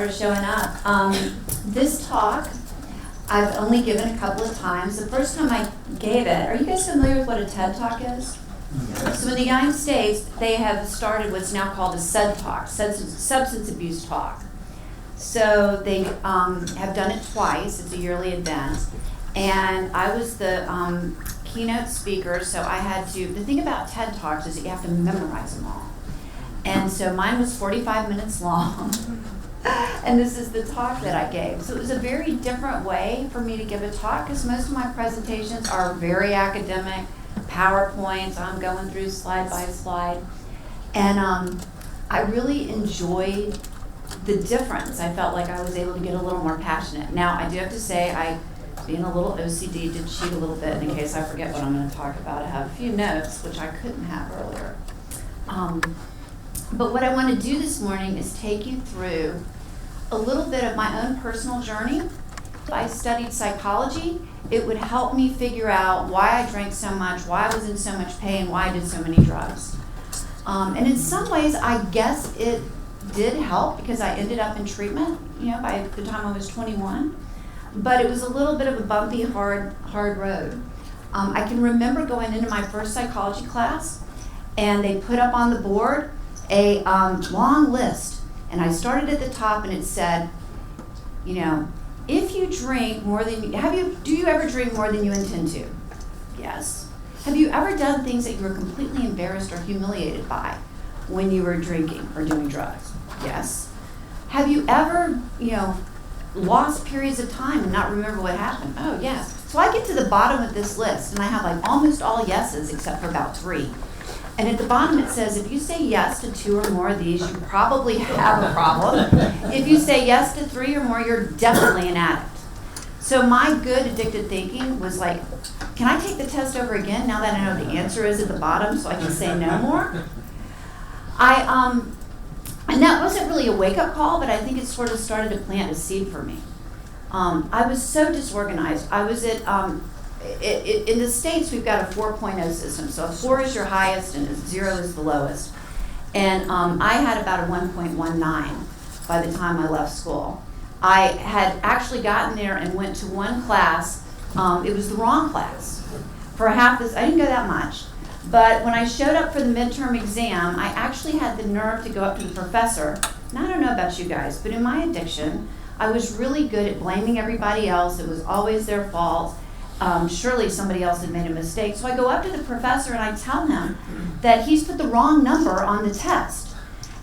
for showing up. This talk, I've only given a couple of times. The first time I gave it, are you guys familiar with what a TED Talk is? So in the United States, they have started what's now called a SUD talk, substance abuse talk. So they have done it twice. It's a yearly event. And I was the keynote speaker, so I had to, the thing about TED Talks is that you have to memorize them all. And so mine was 45 minutes long. And this is the talk that I gave. So it was a very different way for me to give a talk, because most of my presentations are very academic, PowerPoints, I'm going through slide by slide. And I really enjoyed the difference. I felt like I was able to get a little more passionate. Now, I do have to say, I, being a little OCD, did cheat a little bit in case I forget what I'm going to talk about. I have a few notes, which I couldn't have earlier. But what I want to do this morning is take you through a little bit of my own personal journey. If I studied psychology, it would help me figure out why I drank so much, why I was in so much pain, why I did so many drugs. And in some ways, I guess it did help, because I ended up in treatment, by the time I was 21. But it was a little bit of a bumpy, hard road. I can remember going into my first psychology class, and they put up on the board a long list. And I started at the top, and it said, if you drink more than, do you ever drink more than you intend to? Yes. Have you ever done things that you were completely embarrassed or humiliated by when you were drinking or doing drugs? Yes. Have you ever, lost periods of time and not remember what happened? Oh, yes. So I get to the bottom of this list, and I have like almost all yeses except for about 3. And at the bottom it says, if you say yes to 2 or more of these, you probably have a problem. If you say yes to 3 or more, you're definitely an addict. So my good addicted thinking was like, can I take the test over again now that I know the answer is at the bottom, so I can say no more? And that wasn't really a wake-up call, but I think it sort of started to plant a seed for me. I was so disorganized. I was at, in the States, we've got a 4.0 system. So a 4 is your highest and a 0 is the lowest. And I had about a 1.19 by the time I left school. I had actually gotten there and went to one class. It was the wrong class. For half this, I didn't go that much. But when I showed up for the midterm exam, I actually had the nerve to go up to the professor. And I don't know about you guys, but in my addiction, I was really good at blaming everybody else. It was always their fault. Surely somebody else had made a mistake. So I go up to the professor and I tell him that he's put the wrong number on the test.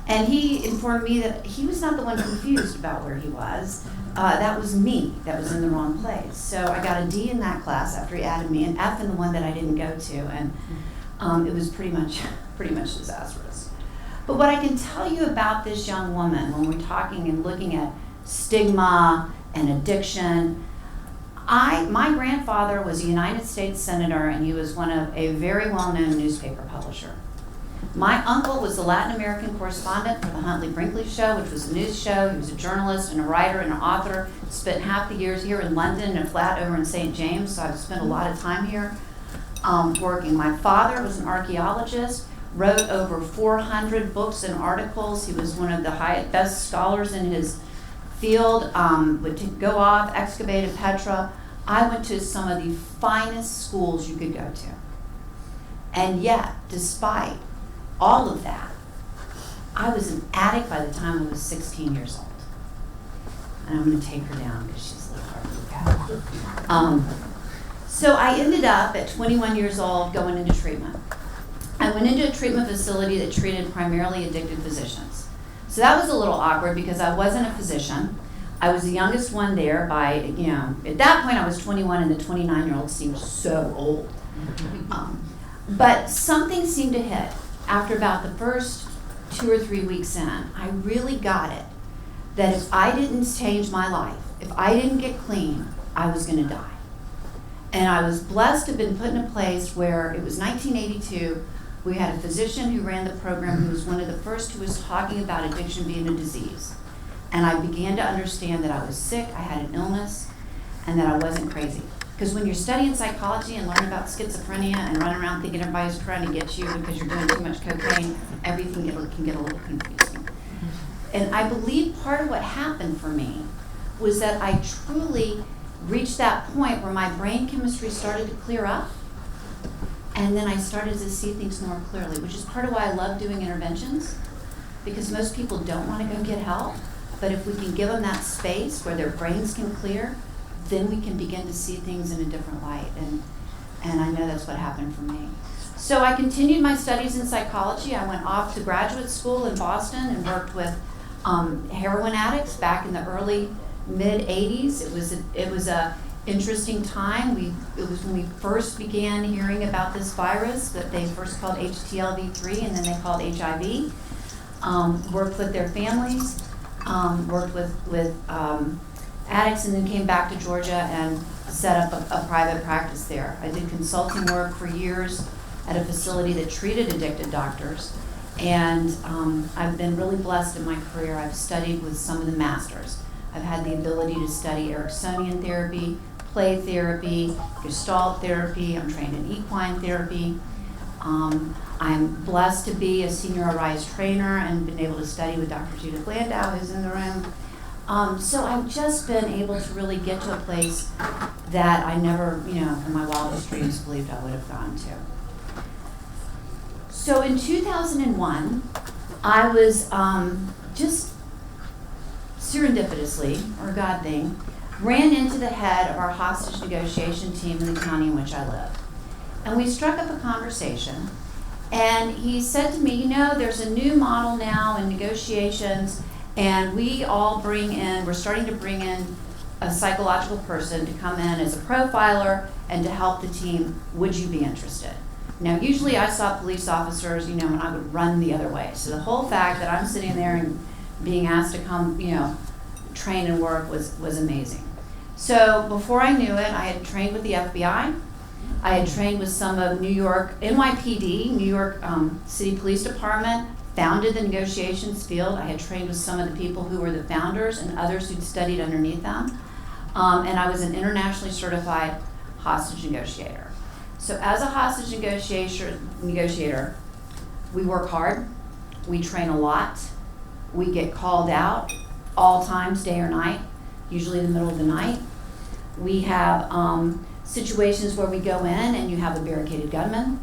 And he informed me that he was not the one confused about where he was. That was me that was in the wrong place. So I got a D in that class after he added me, an F in the one that I didn't go to. And it was pretty much disastrous. But what I can tell you about this young woman when we're talking and looking at stigma and addiction, my grandfather was a United States Senator, and he was one of a very well-known newspaper publisher. My uncle was the Latin American correspondent for the Huntley Brinkley Show, which was a news show. He was a journalist and a writer and an author. Spent half the years here in London and a flat over in St. James, so I've spent a lot of time here working. My father was an archaeologist, wrote over 400 books and articles. He was one of the best scholars in his field, would go off, excavate in Petra. I went to some of the finest schools you could go to. And yet, despite all of that, I was an addict by the time I was 16 years old. And I'm going to take her down because she's a little hard to look at. So I ended up at 21 years old going into treatment. I went into a treatment facility that treated primarily addicted physicians. So that was a little awkward because I wasn't a physician. I was the youngest one there by, at that point I was 21 and the 29-year-old seemed so old. But something seemed to hit after about the first 2 or 3 weeks in. I really got it that if I didn't change my life, if I didn't get clean, I was going to die. And I was blessed to have been put in a place where it was 1982. We had a physician who ran the program who was one of the first who was talking about addiction being a disease. And I began to understand that I was sick, I had an illness, and that I wasn't crazy. Because when you're studying psychology and learning about schizophrenia and running around thinking everybody's trying to get you because you're doing too much cocaine, everything can get a little confusing. And I believe part of what happened for me was that I truly reached that point where my brain chemistry started to clear up, and then I started to see things more clearly, which is part of why I love doing interventions, because most people don't want to go get help, but if we can give them that space where their brains can clear, then we can begin to see things in a different light, and I know that's what happened for me. So I continued my studies in psychology. I went off to graduate school in Boston and worked with heroin addicts back in the early mid-'80s. It was a interesting time. It was when we first began hearing about this virus that they first called HTLV3 and then they called HIV. Worked with their families, worked with addicts, and then came back to Georgia and set up a private practice there. I did consulting work for years at a facility that treated addicted doctors, and I've been really blessed in my career. I've studied with some of the masters. I've had the ability to study Ericksonian therapy, play therapy, Gestalt therapy. I'm trained in equine therapy. I'm blessed to be a senior Arise trainer and been able to study with Dr. Judith Landau, who's in the room. So I've just been able to really get to a place that I never, in my wildest dreams believed I would have gone to. So in 2001, I was just serendipitously, or God thing, ran into the head of our hostage negotiation team in the county in which I live. And we struck up a conversation, and he said to me, there's a new model now in negotiations, and we're starting to bring in a psychological person to come in as a profiler and to help the team. Would you be interested? Now, usually I saw police officers, and I would run the other way. So the whole fact that I'm sitting there and being asked to come, train and work was amazing. So before I knew it, I had trained with the FBI. I had trained with some of New York, NYPD, New York City Police Department, founded the negotiations field. I had trained with some of the people who were the founders and others who'd studied underneath them. And I was an internationally certified hostage negotiator. So as a hostage negotiator, we work hard, we train a lot, we get called out all times, day or night, usually in the middle of the night. We have situations where we go in and you have a barricaded gunman,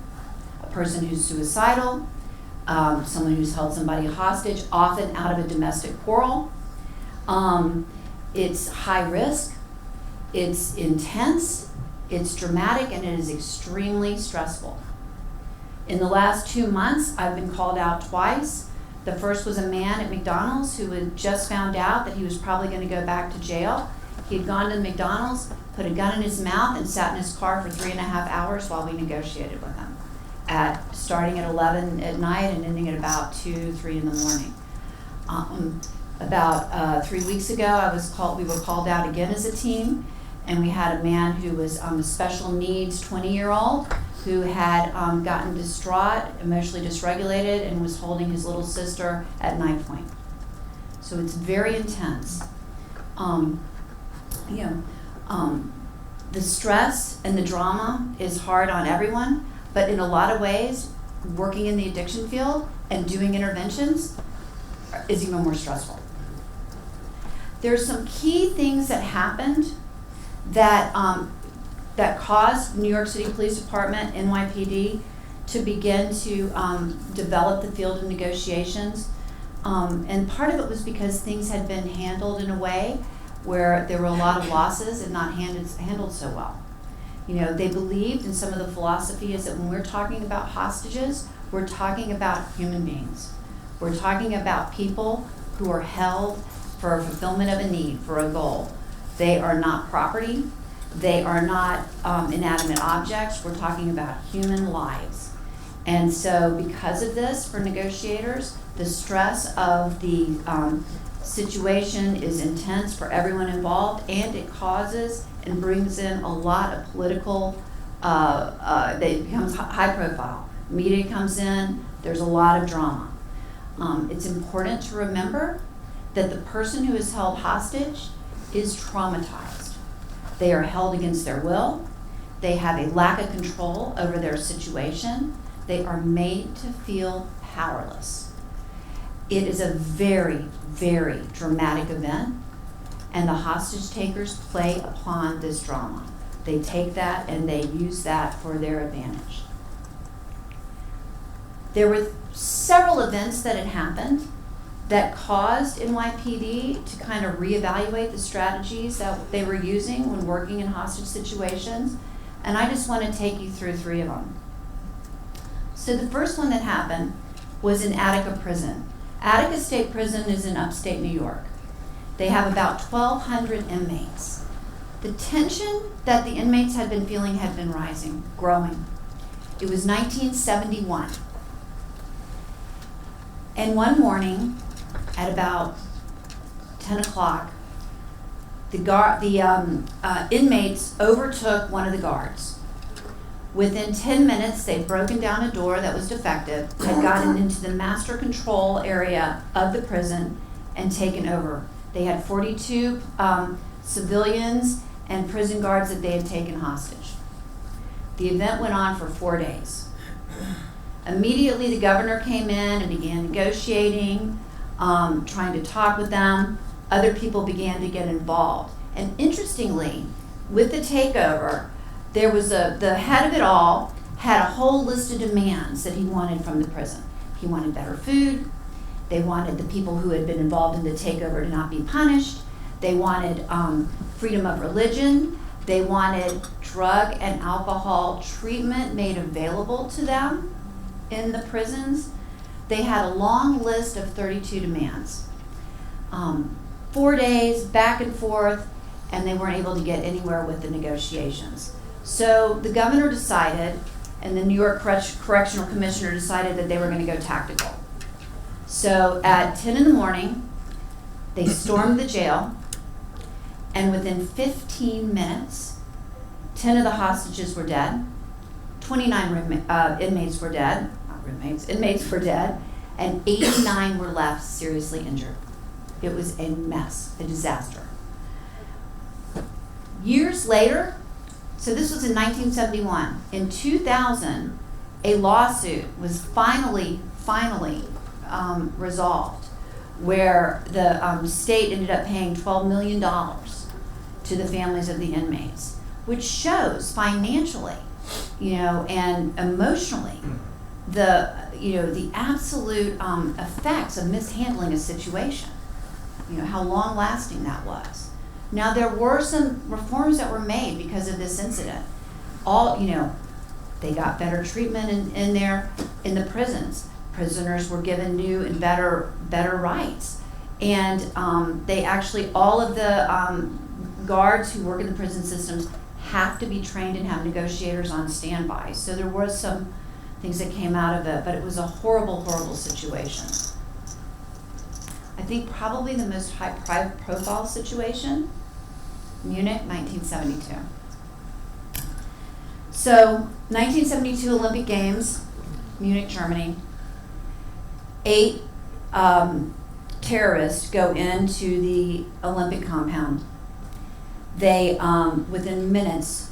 a person who's suicidal, someone who's held somebody hostage, often out of a domestic quarrel. It's high risk, it's intense, it's dramatic, and it is extremely stressful. In the last 2 months, I've been called out twice. The first was a man at McDonald's who had just found out that he was probably going to go back to jail. He had gone to McDonald's, put a gun in his mouth, and sat in his car for 3.5 hours while we negotiated with him, starting at 11 at night and ending at about 2, 3 in the morning. About 3 weeks ago, we were called out again as a team, and we had a man who was a special needs 20-year-old who had gotten distraught, emotionally dysregulated, and was holding his little sister at knife point. So it's very intense. The stress and the drama is hard on everyone, but in a lot of ways, working in the addiction field and doing interventions is even more stressful. There's some key things that happened that caused New York City Police Department, NYPD, to begin to develop the field of negotiations. And part of it was because things had been handled in a way where there were a lot of losses and not handled so well. They believed, and some of the philosophy is that when we're talking about hostages, we're talking about human beings. We're talking about people who are held for a fulfillment of a need, for a goal. They are not property. They are not inanimate objects. We're talking about human lives. And so because of this, for negotiators, the stress of the situation is intense for everyone involved, and it causes and brings in a lot of political, it becomes high profile. Media comes in, there's a lot of drama. It's important to remember that the person who is held hostage is traumatized. They are held against their will. They have a lack of control over their situation. They are made to feel powerless. It is a very, very dramatic event, and the hostage takers play upon this drama. They take that and they use that for their advantage. There were several events that had happened that caused NYPD to kind of reevaluate the strategies that they were using when working in hostage situations, and I just want to take you through 3 of them. So the first one that happened was in Attica Prison. Attica State Prison is in upstate New York. They have about 1,200 inmates. The tension that the inmates had been feeling had been rising, growing. It was 1971. And one morning, at about 10 o'clock, the inmates overtook one of the guards. Within 10 minutes, they'd broken down a door that was defective, had gotten into the master control area of the prison, and taken over. They had 42 civilians and prison guards that they had taken hostage. The event went on for 4 days. Immediately, the governor came in and began negotiating, trying to talk with them. Other people began to get involved. And interestingly, with the takeover, there was the head of it all had a whole list of demands that he wanted from the prison. He wanted better food. They wanted the people who had been involved in the takeover to not be punished. They wanted freedom of religion. They wanted drug and alcohol treatment made available to them in the prisons. They had a long list of 32 demands. 4 days back and forth, and they weren't able to get anywhere with the negotiations. So the governor decided, and the New York Correctional Commissioner decided that they were going to go tactical. So at 10 in the morning, they stormed the jail, and within 15 minutes, 10 of the hostages were dead, 29 inmates were dead, inmates were dead, and 89 were left seriously injured. It was a mess, a disaster. Years later, so this was in 1971, in 2000, a lawsuit was finally resolved, where the state ended up paying $12 million to the families of the inmates, which shows financially, and emotionally, the absolute effects of mishandling a situation. How long-lasting that was. Now, there were some reforms that were made because of this incident. They got better treatment in the prisons. Prisoners were given new and better rights. And they actually, all of the guards who work in the prison systems have to be trained and have negotiators on standby. So there was some things that came out of it, but it was a horrible, horrible situation. I think probably the most high-profile situation, Munich, 1972. So, 1972 Olympic Games, Munich, Germany. 8 terrorists go into the Olympic compound. They, within minutes,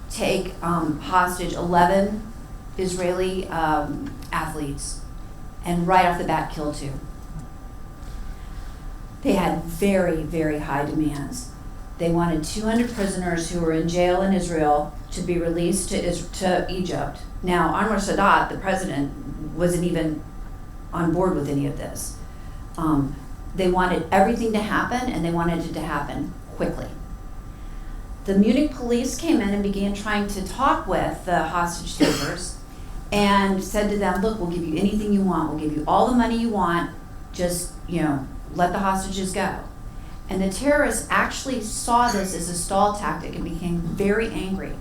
take hostage 11 Israeli athletes, and right off the bat kill 2. They had very, very high demands. They wanted 200 prisoners who were in jail in Israel to be released to Egypt. Now, Anwar Sadat, the president, wasn't even on board with any of this. They wanted everything to happen, and they wanted it to happen quickly. The Munich police came in and began trying to talk with the hostage takers and said to them, look, we'll give you anything you want. We'll give you all the money you want. Just, let the hostages go. And the terrorists actually saw this as a stall tactic and became very angry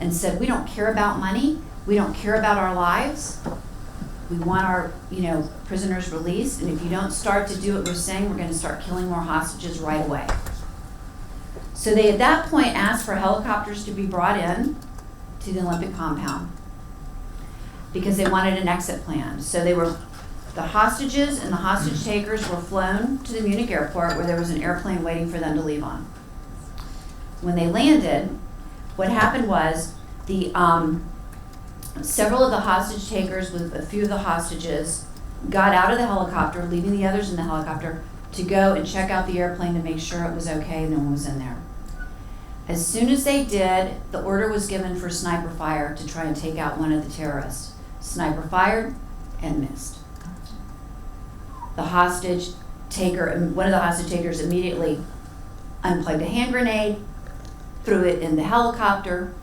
and said, we don't care about money. We don't care about our lives. We want our, prisoners released. And if you don't start to do what we're saying, we're going to start killing more hostages right away. So they, at that point, asked for helicopters to be brought in to the Olympic compound because they wanted an exit plan. So the hostages and the hostage takers were flown to the Munich airport, where there was an airplane waiting for them to leave on. When they landed, what happened was several of the hostage takers with a few of the hostages got out of the helicopter, leaving the others in the helicopter, to go and check out the airplane to make sure it was okay and no one was in there. As soon as they did, the order was given for sniper fire to try and take out one of the terrorists. Sniper fired and missed. The hostage taker, one of the hostage takers immediately unplugged a hand grenade, threw it in the helicopter.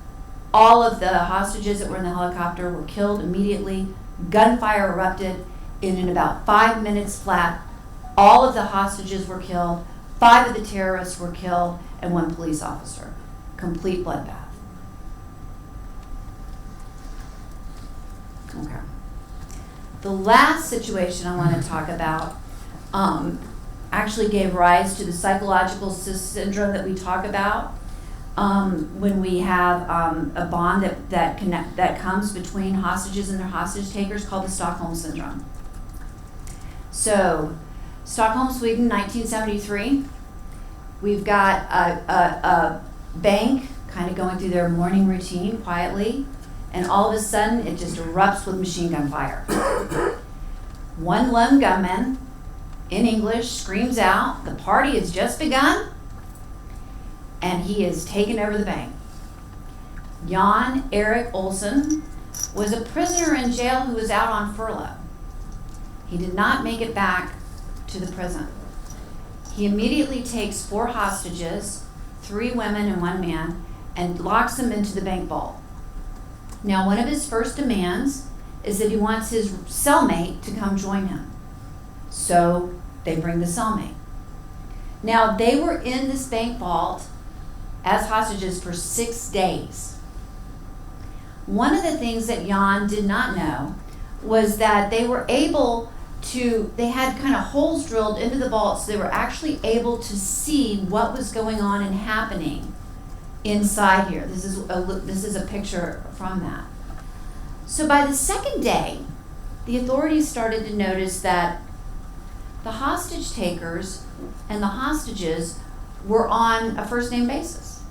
All of the hostages that were in the helicopter were killed immediately. Gunfire erupted, and in about 5 minutes flat, all of the hostages were killed, 5 of the terrorists were killed, and 1 police officer. Complete bloodbath. Okay. The last situation I want to talk about actually gave rise to the psychological syndrome that we talk about when we have a bond that comes between hostages and their hostage takers, called the Stockholm Syndrome. So, Stockholm, Sweden, 1973. We've got a bank kind of going through their morning routine quietly, and all of a sudden it just erupts with machine gun fire. One lone gunman, in English, screams out, "The party has just begun," and he is taken over the bank. Jan Erik Olsen was a prisoner in jail who was out on furlough. He did not make it back to the prison. He immediately takes 4 hostages, 3 women and 1 man, and locks them into the bank vault. Now, one of his first demands is that he wants his cellmate to come join him. So they bring the cellmate. Now, they were in this bank vault as hostages for 6 days. One of the things that Jan did not know was that they were able to, they had kind of holes drilled into the vault, so they were actually able to see what was going on and happening inside here. This is a picture from that. So by the second day, the authorities started to notice that the hostage takers and the hostages were on a first name basis.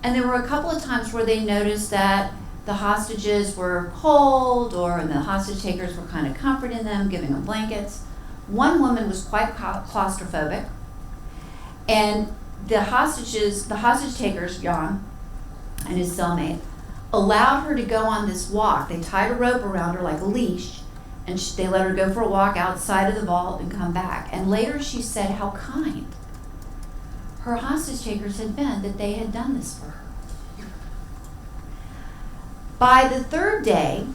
And there were a couple of times where they noticed that the hostages were cold, and the hostage takers were kind of comforting them, giving them blankets. One woman was quite claustrophobic, and the hostage takers, Jan and his cellmate, allowed her to go on this walk. They tied a rope around her like a leash, and they let her go for a walk outside of the vault and come back. And later she said how kind her hostage takers had been that they had done this for her. By the 3rd day,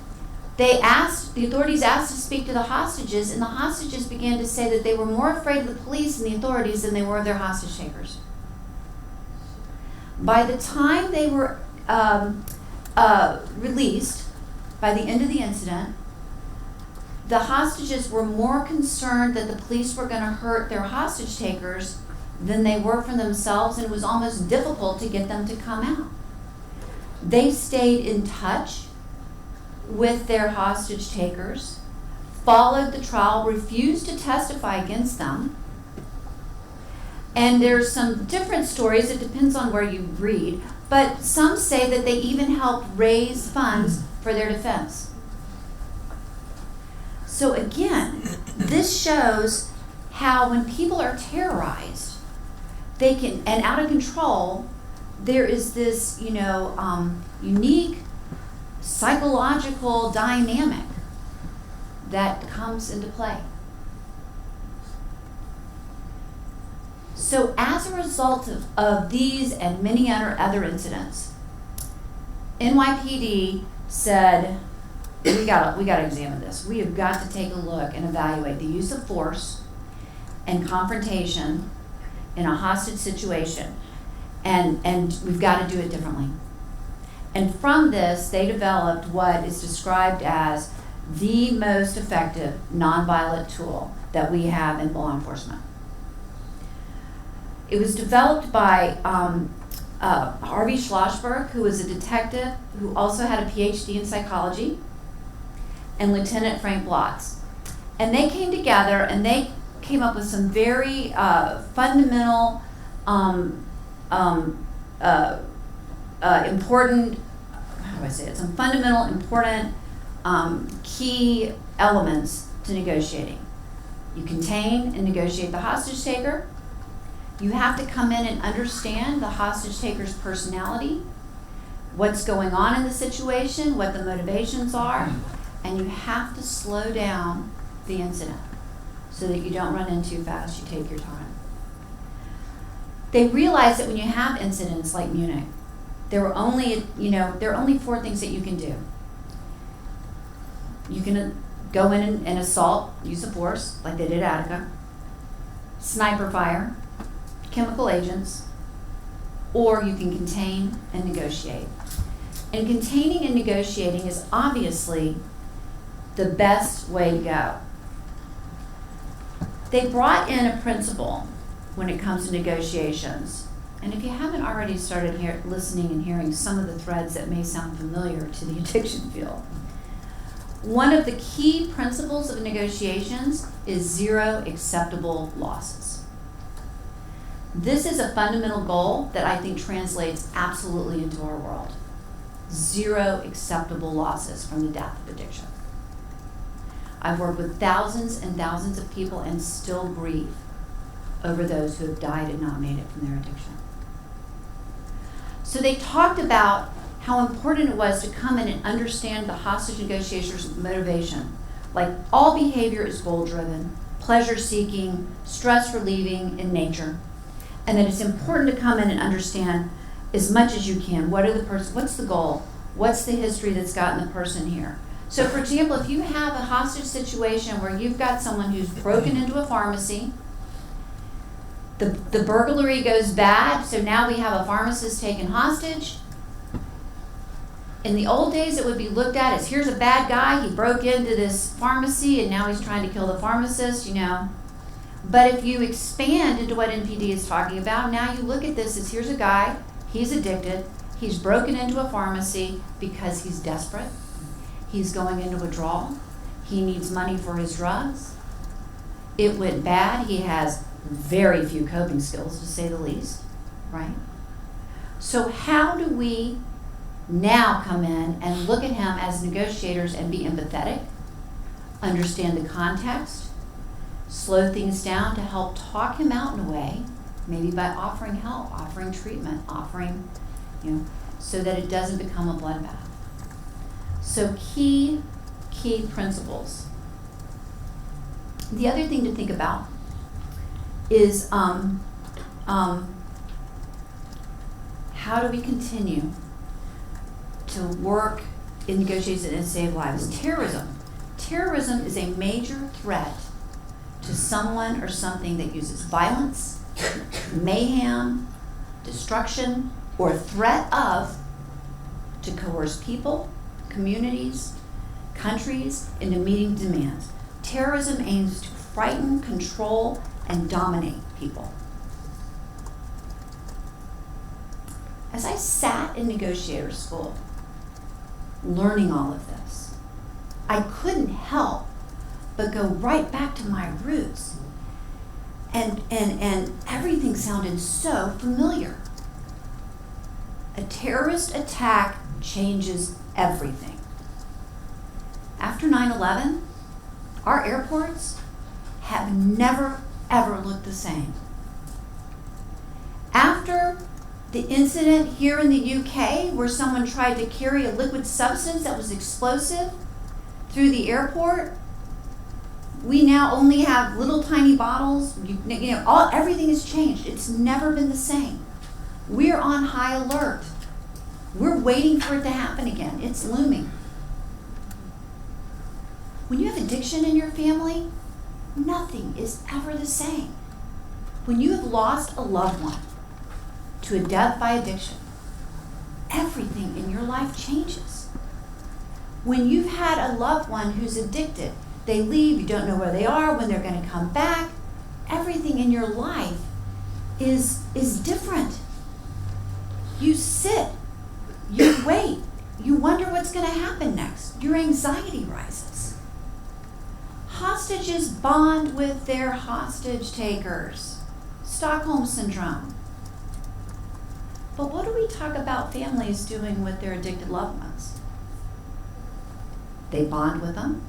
the authorities asked to speak to the hostages, and the hostages began to say that they were more afraid of the police and the authorities than they were of their hostage takers. By the time they were released, by the end of the incident, the hostages were more concerned that the police were going to hurt their hostage takers than they were for themselves, and it was almost difficult to get them to come out. They stayed in touch with their hostage takers, followed the trial, refused to testify against them. And there's some different stories, it depends on where you read, but some say that they even helped raise funds for their defense. So again, this shows how when people are terrorized, they can, and out of control, there is this, unique psychological dynamic that comes into play. So as a result of these and many other incidents, NYPD said, we gotta examine this. We have got to take a look and evaluate the use of force and confrontation in a hostage situation. And we've got to do it differently. And from this, they developed what is described as the most effective nonviolent tool that we have in law enforcement. It was developed by Harvey Schlossberg, who was a detective who also had a PhD in psychology, and Lieutenant Frank Blotz. And they came together and they came up with some very fundamental important, how do I say it? Some fundamental, important key elements to to negotiating. You contain and negotiate the hostage taker. You have to come in and understand the hostage taker's personality, what's going on in the situation, what the motivations are, and you have to slow down the incident so that you don't run in too fast, you take your time. They realized that when you have incidents like Munich, there are only 4 things that you can do. You can go in and assault, use of force, like they did at Attica, sniper fire, chemical agents, or you can contain and negotiate. And containing and negotiating is obviously the best way to go. They brought in a principle when it comes to negotiations. And if you haven't already started listening and hearing some of the threads that may sound familiar to the addiction field, one of the key principles of negotiations is 0 acceptable losses. This is a fundamental goal that I think translates absolutely into our world. 0 acceptable losses from the death of addiction. I've worked with thousands and thousands of people and still grieve over those who have died and not made it from their addiction. So they talked about how important it was to come in and understand the hostage negotiator's motivation. Like, all behavior is goal-driven, pleasure-seeking, stress-relieving in nature, and that it's important to come in and understand as much as you can. What's the goal? What's the history that's gotten the person here? So, for example, if you have a hostage situation where you've got someone who's broken into a pharmacy, the burglary goes bad, so now we have a pharmacist taken hostage. In the old days, it would be looked at as, here's a bad guy, he broke into this pharmacy and now he's trying to kill the pharmacist, But if you expand into what NPD is talking about, now you look at this as, here's a guy, he's addicted, he's broken into a pharmacy because he's desperate, he's going into withdrawal, he needs money for his drugs, it went bad, he has very few coping skills, to say the least, right? So how do we now come in and look at him as negotiators and be empathetic, understand the context, slow things down to help talk him out in a way, maybe by offering help, offering treatment, so that it doesn't become a bloodbath. So key principles. The other thing to think about is how do we continue to work in negotiations and save lives? Terrorism is a major threat to someone or something that uses violence, mayhem, destruction, or threat of to coerce people, communities, countries into meeting demands. Terrorism aims to frighten, control, and dominate people. As I sat in negotiator school, learning all of this, I couldn't help but go right back to my roots. And everything sounded so familiar. A terrorist attack changes everything. After 9/11, our airports have never, ever looked the same. After the incident here in the UK where someone tried to carry a liquid substance that was explosive through the airport, we now only have little tiny bottles. Everything has changed. It's never been the same. We're on high alert. We're waiting for it to happen again. It's looming. When you have addiction in your family, nothing is ever the same. When you have lost a loved one to a death by addiction, everything in your life changes. When you've had a loved one who's addicted, they leave, you don't know where they are, when they're going to come back, everything in your life is different. You sit, you wait, you wonder what's going to happen next. Your anxiety rises. Hostages bond with their hostage takers. Stockholm Syndrome. But what do we talk about families doing with their addicted loved ones? They bond with them.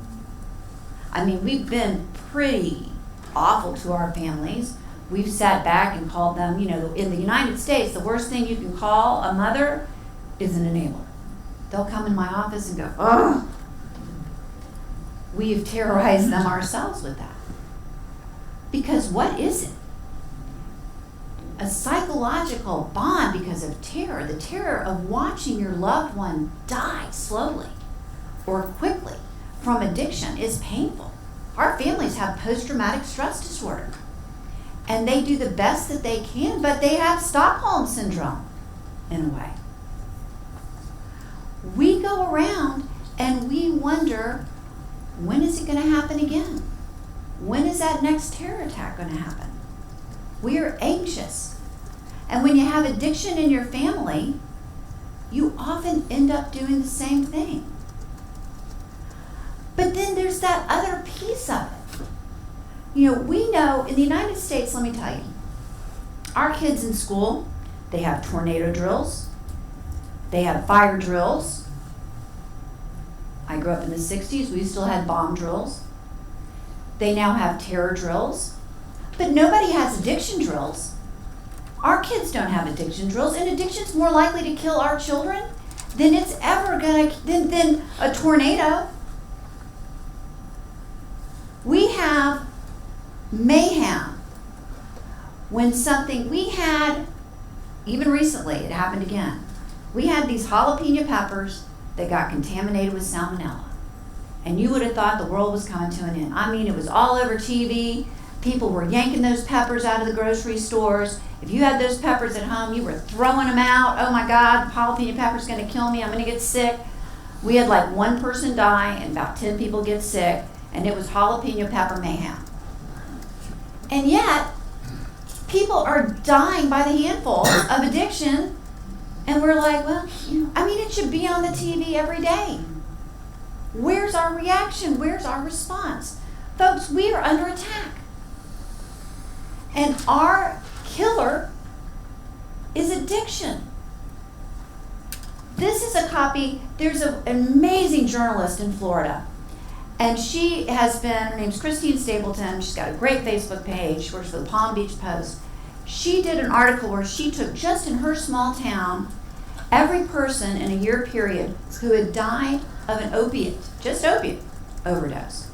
I mean, we've been pretty awful to our families. We've sat back and called them, you know, in the United States, the worst thing you can call a mother is an enabler. They'll come in my office and go, ugh. We've terrorized them ourselves with that. Because what is it? A psychological bond because of terror. The terror of watching your loved one die slowly or quickly from addiction is painful. Our families have post-traumatic stress disorder. And they do the best that they can, but they have Stockholm syndrome in a way. We go around and we wonder, when is it going to happen again? When is that next terror attack going to happen? We are anxious. And when you have addiction in your family, you often end up doing the same thing. But then there's that other piece of it. You know, we know in the United States, let me tell you, our kids in school, they have tornado drills, they have fire drills. I grew up in the 60s, we still had bomb drills. They now have terror drills, but nobody has addiction drills. Our kids don't have addiction drills, and addiction's more likely to kill our children than it's ever gonna, than a tornado. We have mayhem when something, we had, even recently, it happened again. We had these jalapeno peppers that got contaminated with salmonella. And you would have thought the world was coming to an end. I mean, it was all over TV. People were yanking those peppers out of the grocery stores. If you had those peppers at home, you were throwing them out. Oh my God, the jalapeno pepper's gonna kill me, I'm gonna get sick. We had like one person die and about 10 people get sick, and it was jalapeno pepper mayhem. And yet, people are dying by the handful of addiction, and we're like, well, you know, I mean, it should be on the TV every day. Where's our reaction? Where's our response? Folks, we are under attack. And our killer is addiction. This is a copy, there's an amazing journalist in Florida. And she has been, her name's Christine Stapleton, she's got a great Facebook page, she works for the Palm Beach Post. She did an article where she took, just in her small town, every person in a year period who had died of an opiate, just opiate overdose.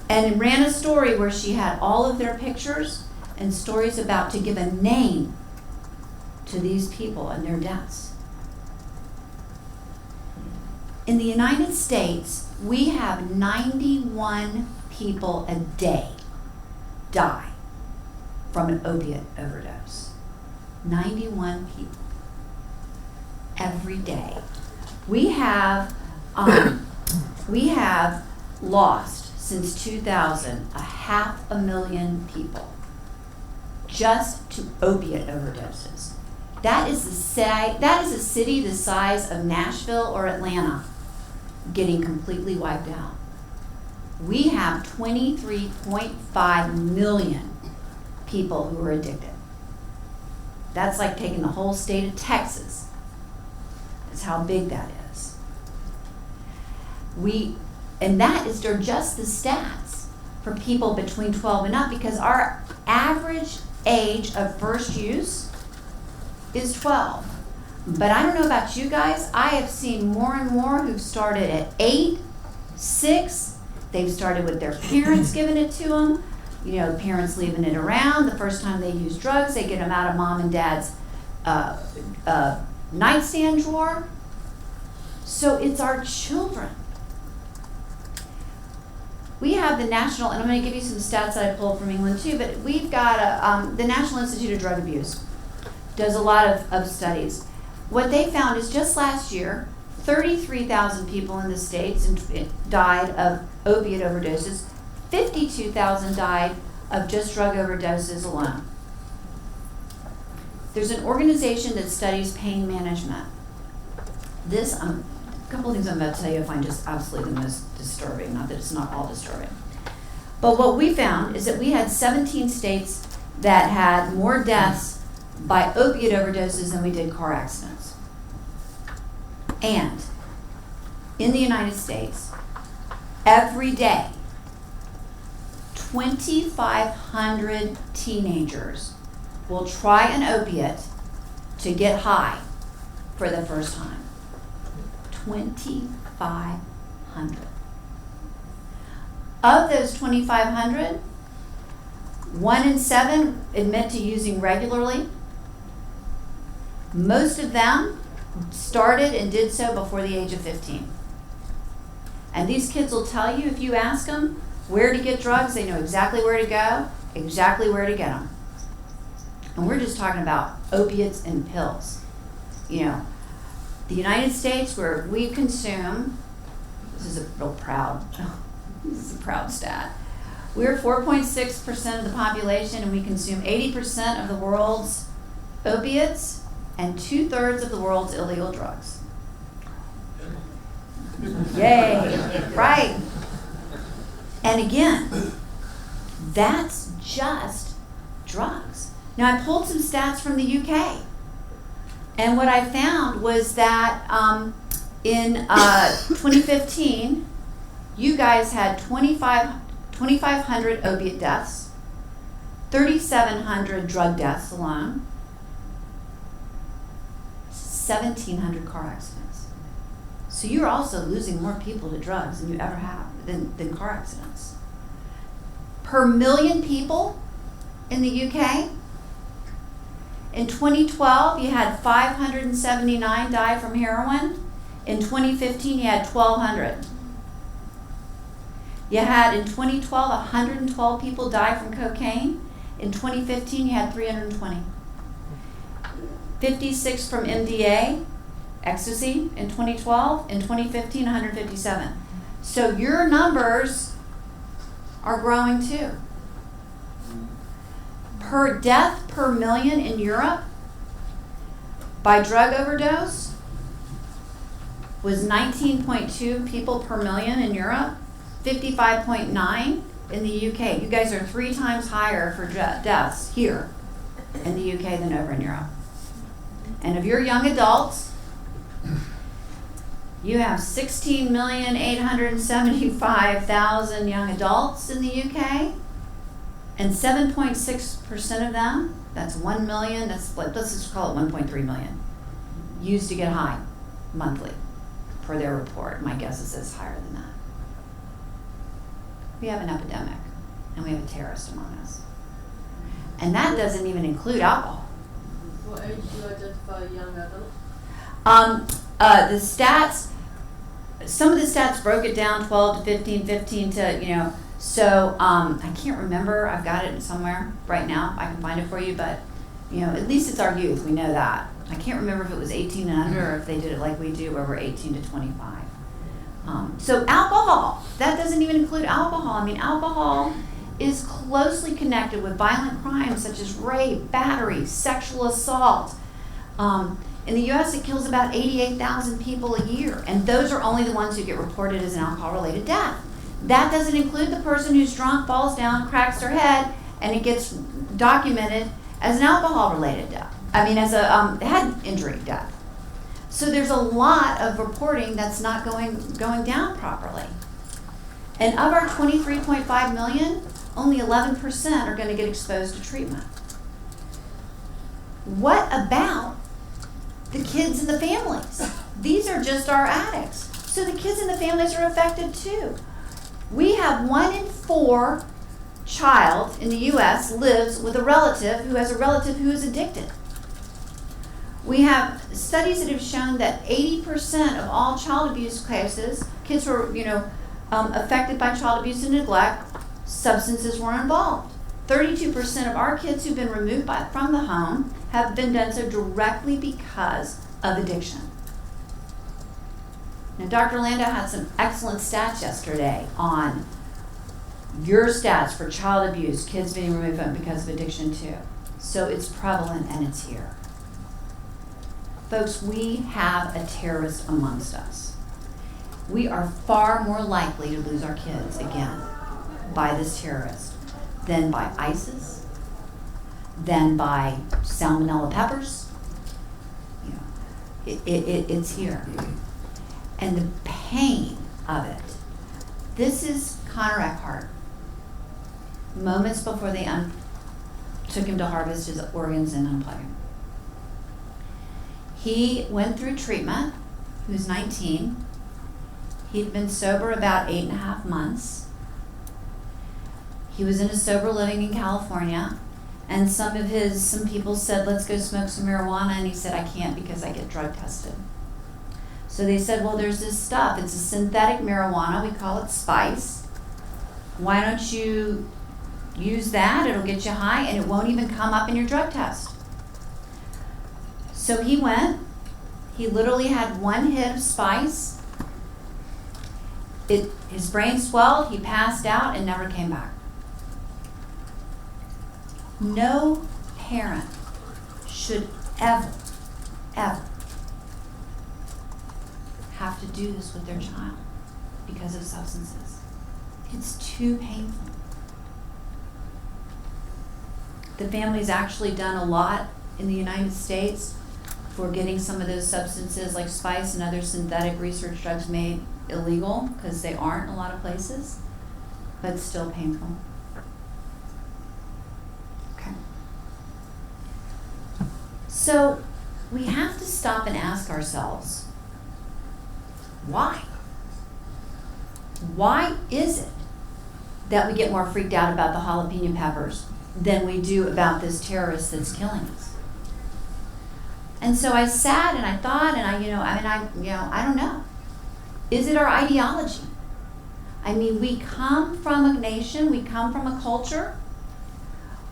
And ran a story where she had all of their pictures and stories about to give a name to these people and their deaths. In the United States, we have 91 people a day die from an opiate overdose. 91 people every day. We have lost since 2000 500,000 people just to opiate overdoses. That is a city the size of Nashville or Atlanta getting completely wiped out. We have 23.5 million people who are addicted. That's like taking the whole state of Texas. That's how big that is. And that is just the stats for people between 12 and up, because our average age of first use is 12. But I don't know about you guys, I have seen more and more who've started at 8, 6, they've started with their parents giving it to them, you know, parents leaving it around. The first time they use drugs, they get them out of mom and dad's nightstand drawer. So it's our children. We have the national, and I'm going to give you some stats that I pulled from England too, but we've got the National Institute of Drug Abuse does a lot of studies. What they found is just last year, 33,000 people in the States died of opiate overdoses. 52,000 died of just drug overdoses alone. There's an organization that studies pain management. This, a couple of things I'm about to tell you I find just absolutely the most disturbing, not that it's not all disturbing. But what we found is that we had 17 states that had more deaths by opiate overdoses than we did car accidents. And in the United States, every day, 2,500 teenagers will try an opiate to get high for the first time. 2,500. Of those 2,500, 1 in 7 admit to using regularly. Most of them started and did so before the age of 15. And these kids will tell you, if you ask them where to get drugs, they know exactly where to go, exactly where to get them. And we're just talking about opiates and pills. You know, the United States, where we consume, this is a proud stat. We're 4.6% of the population, and we consume 80% of the world's opiates and 2/3 of the world's illegal drugs. Yay, right. And again, that's just drugs. Now, I pulled some stats from the UK, and what I found was that in 2015, you guys had 2,500 opiate deaths, 3,700 drug deaths alone, 1,700 car accidents. So you're also losing more people to drugs than you ever have, than car accidents. Per million people in the UK, in 2012, you had 579 die from heroin. In 2015, you had 1,200. You had, in 2012, 112 people die from cocaine. In 2015, you had 320. 56 from MDA, ecstasy, in 2012. In 2015, 157. So your numbers are growing too. Per death per million in Europe by drug overdose was 19.2 people per million in Europe, 55.9 in the UK. You guys are 3 times higher for deaths here in the UK than over in Europe. And of your young adults, you have 16,875,000 young adults in the UK, and 7.6% of them, that's 1 million, let's just call it 1.3 million, used to get high monthly per their report. My guess is it's higher than that. We have an epidemic, and we have a terrorist among us. And that doesn't even include alcohol. What age do you identify young adult? The stats, some of the stats broke it down 12 to 15, 15 to, so I can't remember. I've got it somewhere right now. I can find it for you, but, at least it's our youth. We know that. I can't remember if it was 18 and under or if they did it like we do where we're 18 to 25. So alcohol, that doesn't even include alcohol. I mean, alcohol is closely connected with violent crimes such as rape, battery, sexual assault. In the U.S., it kills about 88,000 people a year, and those are only the ones who get reported as an alcohol-related death. That doesn't include the person who's drunk, falls down, cracks their head, and it gets documented as an alcohol-related death. As a head injury death. So there's a lot of reporting that's not going down properly. And of our 23.5 million, only 11% are going to get exposed to treatment. What about the kids and the families? These are just our addicts. So the kids and the families are affected too. We have 1 in 4 child in the U.S. lives with a relative who has a relative who is addicted. We have studies that have shown that 80% of all child abuse cases, kids who are, affected by child abuse and neglect, substances were involved. 32% of our kids who've been removed from the home have been done so directly because of addiction. Now, Dr. Lando had some excellent stats yesterday on your stats for child abuse, kids being removed from because of addiction too. So it's prevalent and it's here. Folks, we have a terrorist amongst us. We are far more likely to lose our kids again by this terrorist than by ISIS, than by salmonella peppers. It's here. And the pain of it. This is Connor Eckhart. moments before they took him to harvest his organs and unplug him. He went through treatment. He was 19. He'd been sober about 8.5 months. He was in a sober living in California, and some people said, let's go smoke some marijuana, and he said, I can't because I get drug tested. So they said, well, there's this stuff. It's a synthetic marijuana. We call it spice. Why don't you use that? It'll get you high, and it won't even come up in your drug test. So he went. He literally had one hit of spice. His brain swelled. He passed out and never came back. No parent should ever have to do this with their child because of substances. It's too painful. The family's actually done a lot in the United States for getting some of those substances like spice and other synthetic research drugs made illegal, because they aren't in a lot of places, but still painful. Okay. So we have to stop and ask ourselves, why? Why is it that we get more freaked out about the jalapeno peppers than we do about this terrorist that's killing us? And so I sat and I thought, and I don't know. Is it our ideology? I mean, we come from a nation, we come from a culture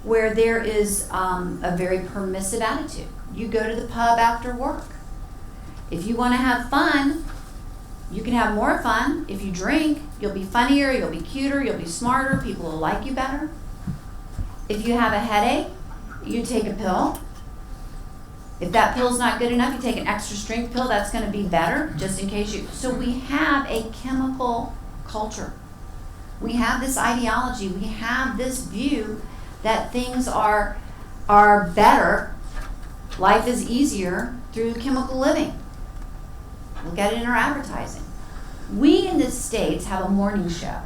where there is a very permissive attitude. You go to the pub after work. If you want to have fun, you can have more fun. If you drink, you'll be funnier, you'll be cuter, you'll be smarter, people will like you better. If you have a headache, you take a pill. If that pill's not good enough, you take an extra strength pill, that's going to be better, just in case you. So we have a chemical culture. We have this ideology. We have this view that things are better, life is easier through chemical living. Look at it in our advertising. We in the States have a morning show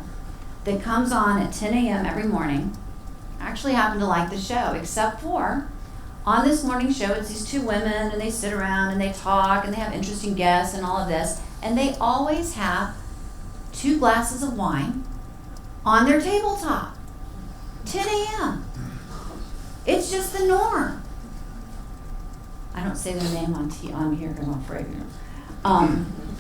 that comes on at 10 a.m. every morning. I actually happen to like the show, except for on this morning show, it's these two women, and they sit around and they talk, and they have interesting guests and all of this, and they always have 2 glasses of wine on their tabletop. 10 a.m. It's just the norm. I don't say their name on here because I'm afraid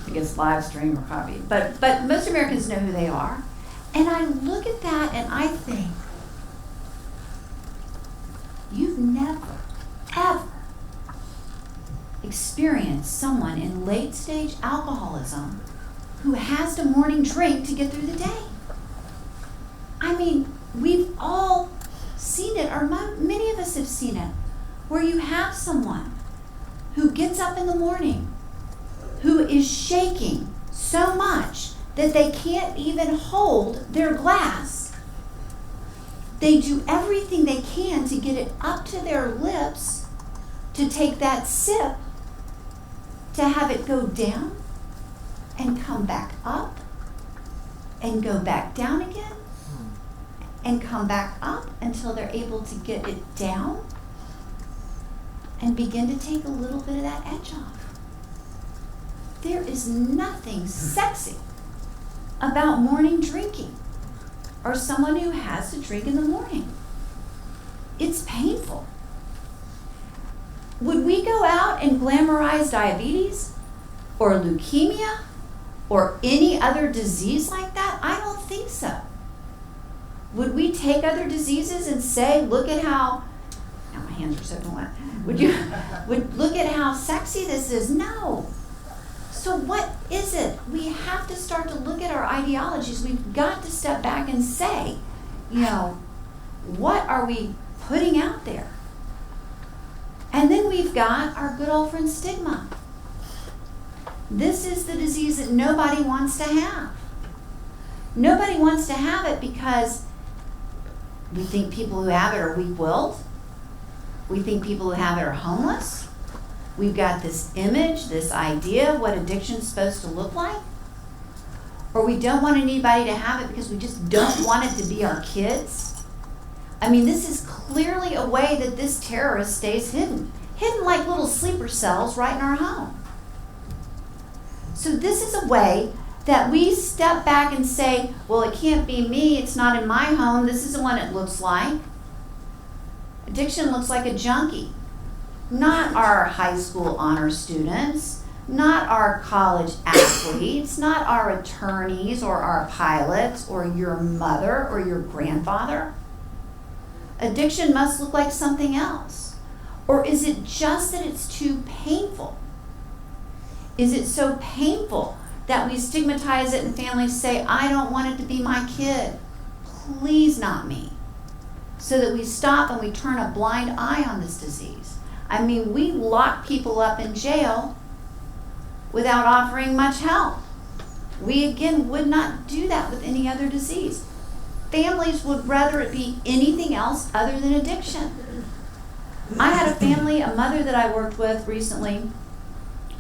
it gets live stream or copied. But most Americans know who they are. And I look at that and I think, you've never, ever experienced someone in late stage alcoholism who has the morning drink to get through the day. I mean, we've all seen it, or many of us have seen it, where you have someone who gets up in the morning who is shaking so much that they can't even hold their glass. They do everything they can to get it up to their lips to take that sip, to have it go down and come back up and go back down again and come back up until they're able to get it down and begin to take a little bit of that edge off. There is nothing sexy about morning drinking or someone who has to drink in the morning. It's painful. Would we go out and glamorize diabetes or leukemia or any other disease like that? I don't think so. Would we take other diseases and say, look at how, now my hands are soaking wet. Would look at how sexy this is? No. So what is it? We have to start to look at our ideologies. We've got to step back and say, what are we putting out there? And then we've got our good old friend stigma. This is the disease that nobody wants to have. Nobody wants to have it because we think people who have it are weak-willed. We think people who have it are homeless. We've got this image, this idea of what addiction's supposed to look like. Or we don't want anybody to have it because we just don't want it to be our kids. I mean, this is clearly a way that this terrorist stays hidden like little sleeper cells right in our home. So this is a way that we step back and say, well, it can't be me, it's not in my home, this is what it looks like. Addiction looks like a junkie. Not our high school honor students, not our college athletes, not our attorneys or our pilots or your mother or your grandfather. Addiction must look like something else. Or is it just that it's too painful? Is it so painful that we stigmatize it and families say, I don't want it to be my kid. Please not me. So that we stop and we turn a blind eye on this disease. I mean, we lock people up in jail without offering much help. We, again, would not do that with any other disease. Families would rather it be anything else other than addiction. I had a family, a mother that I worked with recently.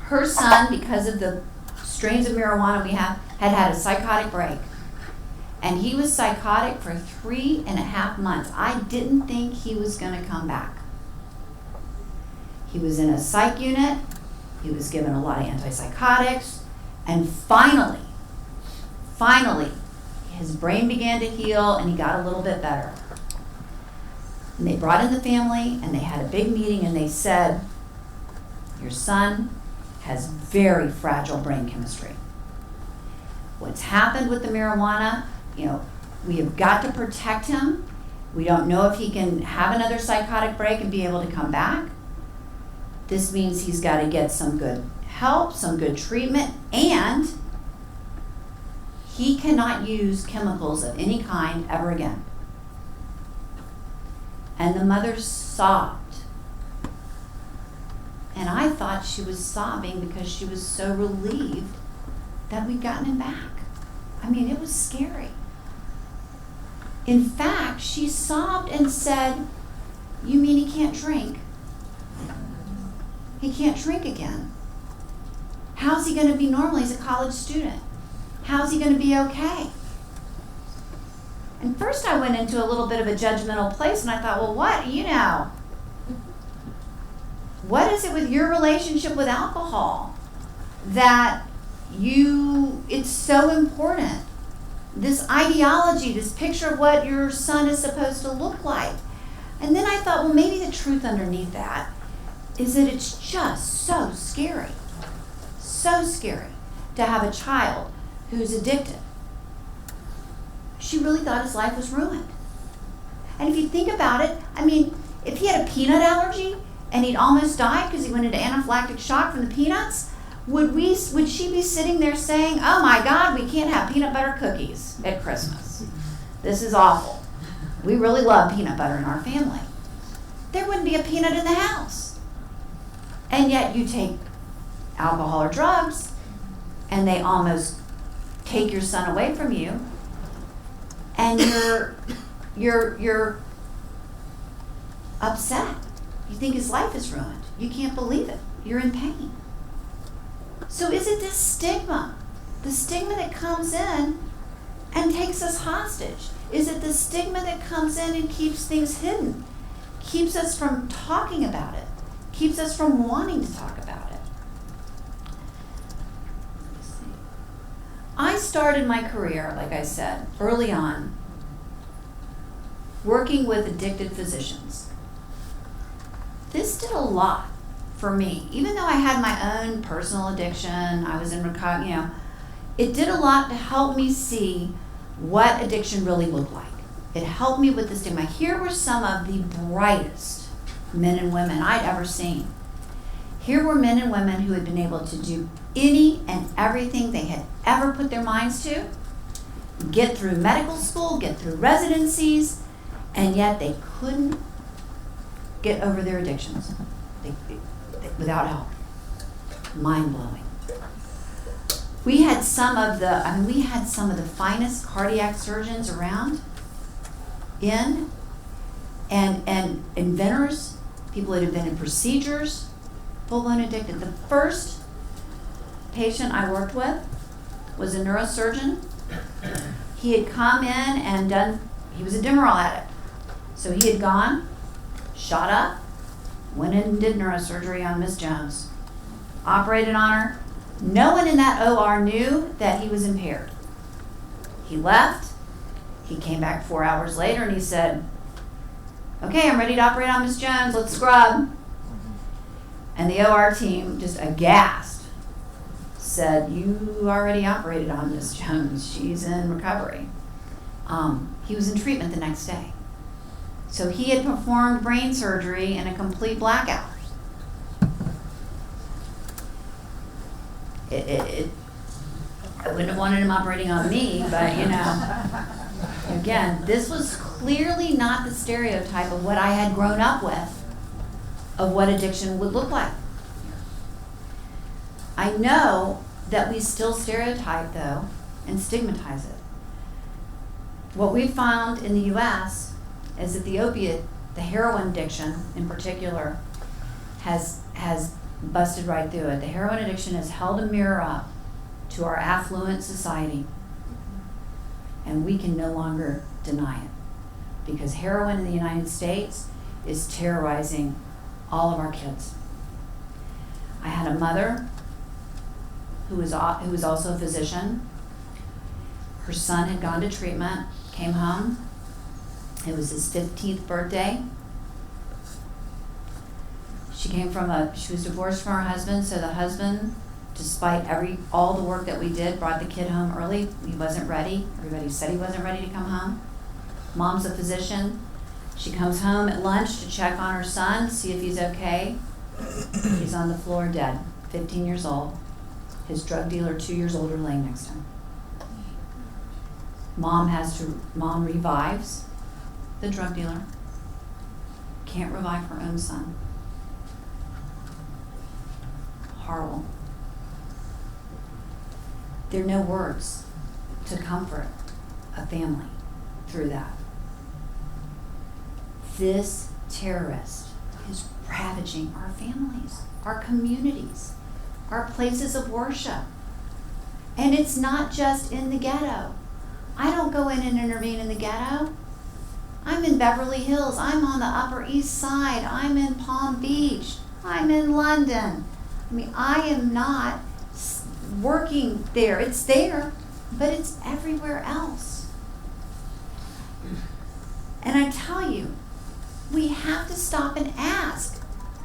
Her son, because of the strains of marijuana we have, had a psychotic break. And he was psychotic for 3.5 months. I didn't think he was going to come back. He was in a psych unit. He was given a lot of antipsychotics. And finally, his brain began to heal and he got a little bit better. And they brought in the family and they had a big meeting and they said, your son has very fragile brain chemistry. What's happened with the marijuana, we have got to protect him. We don't know if he can have another psychotic break and be able to come back. This means he's got to get some good help, some good treatment, and he cannot use chemicals of any kind ever again. And the mother sobbed. And I thought she was sobbing because she was so relieved that we'd gotten him back. I mean, it was scary. In fact, she sobbed and said, you mean he can't drink? He can't drink again. How's he going to be normal? He's a college student. How's he going to be okay? And first I went into a little bit of a judgmental place and I thought, well, what is it with your relationship with alcohol that it's so important? This ideology, this picture of what your son is supposed to look like. And then I thought, well, maybe the truth underneath that is that it's just so scary to have a child who's addicted. She really thought his life was ruined. And if you think about it, I mean, if he had a peanut allergy and he'd almost died because he went into anaphylactic shock from the peanuts, would she be sitting there saying, oh my God, we can't have peanut butter cookies at Christmas. This is awful. We really love peanut butter in our family. There wouldn't be a peanut in the house. And yet you take alcohol or drugs and they almost take your son away from you and you're upset. You think his life is ruined. You can't believe it. You're in pain. So is it this stigma? The stigma that comes in and takes us hostage? Is it the stigma that comes in and keeps things hidden? Keeps us from talking about it? Keeps us from wanting to talk about it? I started my career, like I said, early on, working with addicted physicians. This did a lot for me. Even though I had my own personal addiction, I was in recovery, it did a lot to help me see what addiction really looked like. It helped me with the stigma. Here were some of the brightest men and women I'd ever seen. Here were men and women who had been able to do any and everything they had ever put their minds to, get through medical school, get through residencies, and yet they couldn't get over their addictions without help. Mind-blowing. We had some of the finest cardiac surgeons around, and inventors, people that invented procedures, full-blown addicted. The first patient I worked with was a neurosurgeon. He had come in and he was a Demerol addict, So he had gone, shot up, went in and did neurosurgery on Miss Jones, operated on her. No one in that OR knew that he was impaired. He left. He came back 4 hours later and he said, okay, I'm ready to operate on Miss Jones. Let's scrub. And the OR team, just aghast, said, you already operated on Miss Jones. She's in recovery. He was in treatment the next day. So he had performed brain surgery in a complete blackout. I wouldn't have wanted him operating on me, but again, this was clearly not the stereotype of what I had grown up with, of what addiction would look like. I know that we still stereotype, though, and stigmatize it. What we found in the U.S. is that the opiate, the heroin addiction in particular, has busted right through it. The heroin addiction has held a mirror up to our affluent society, and we can no longer deny it, because heroin in the United States is terrorizing all of our kids. I had a mother who was also a physician. Her son had gone to treatment, came home. It was his 15th birthday. She was divorced from her husband, so the husband, despite all the work that we did, brought the kid home early. He wasn't ready. Everybody said he wasn't ready to come home. Mom's a physician. She comes home at lunch to check on her son, see if he's okay. He's on the floor dead, 15 years old. His drug dealer, 2 years older, laying next to him. Mom revives the drug dealer. Can't revive her own son. Horrible. There are no words to comfort a family through that. This terrorist is ravaging our families, our communities, our places of worship. And it's not just in the ghetto. I don't go in and intervene in the ghetto. I'm in Beverly Hills. I'm on the Upper East Side. I'm in Palm Beach. I'm in London. I am not working there. It's there, but it's everywhere else. And I tell you, we have to stop and ask,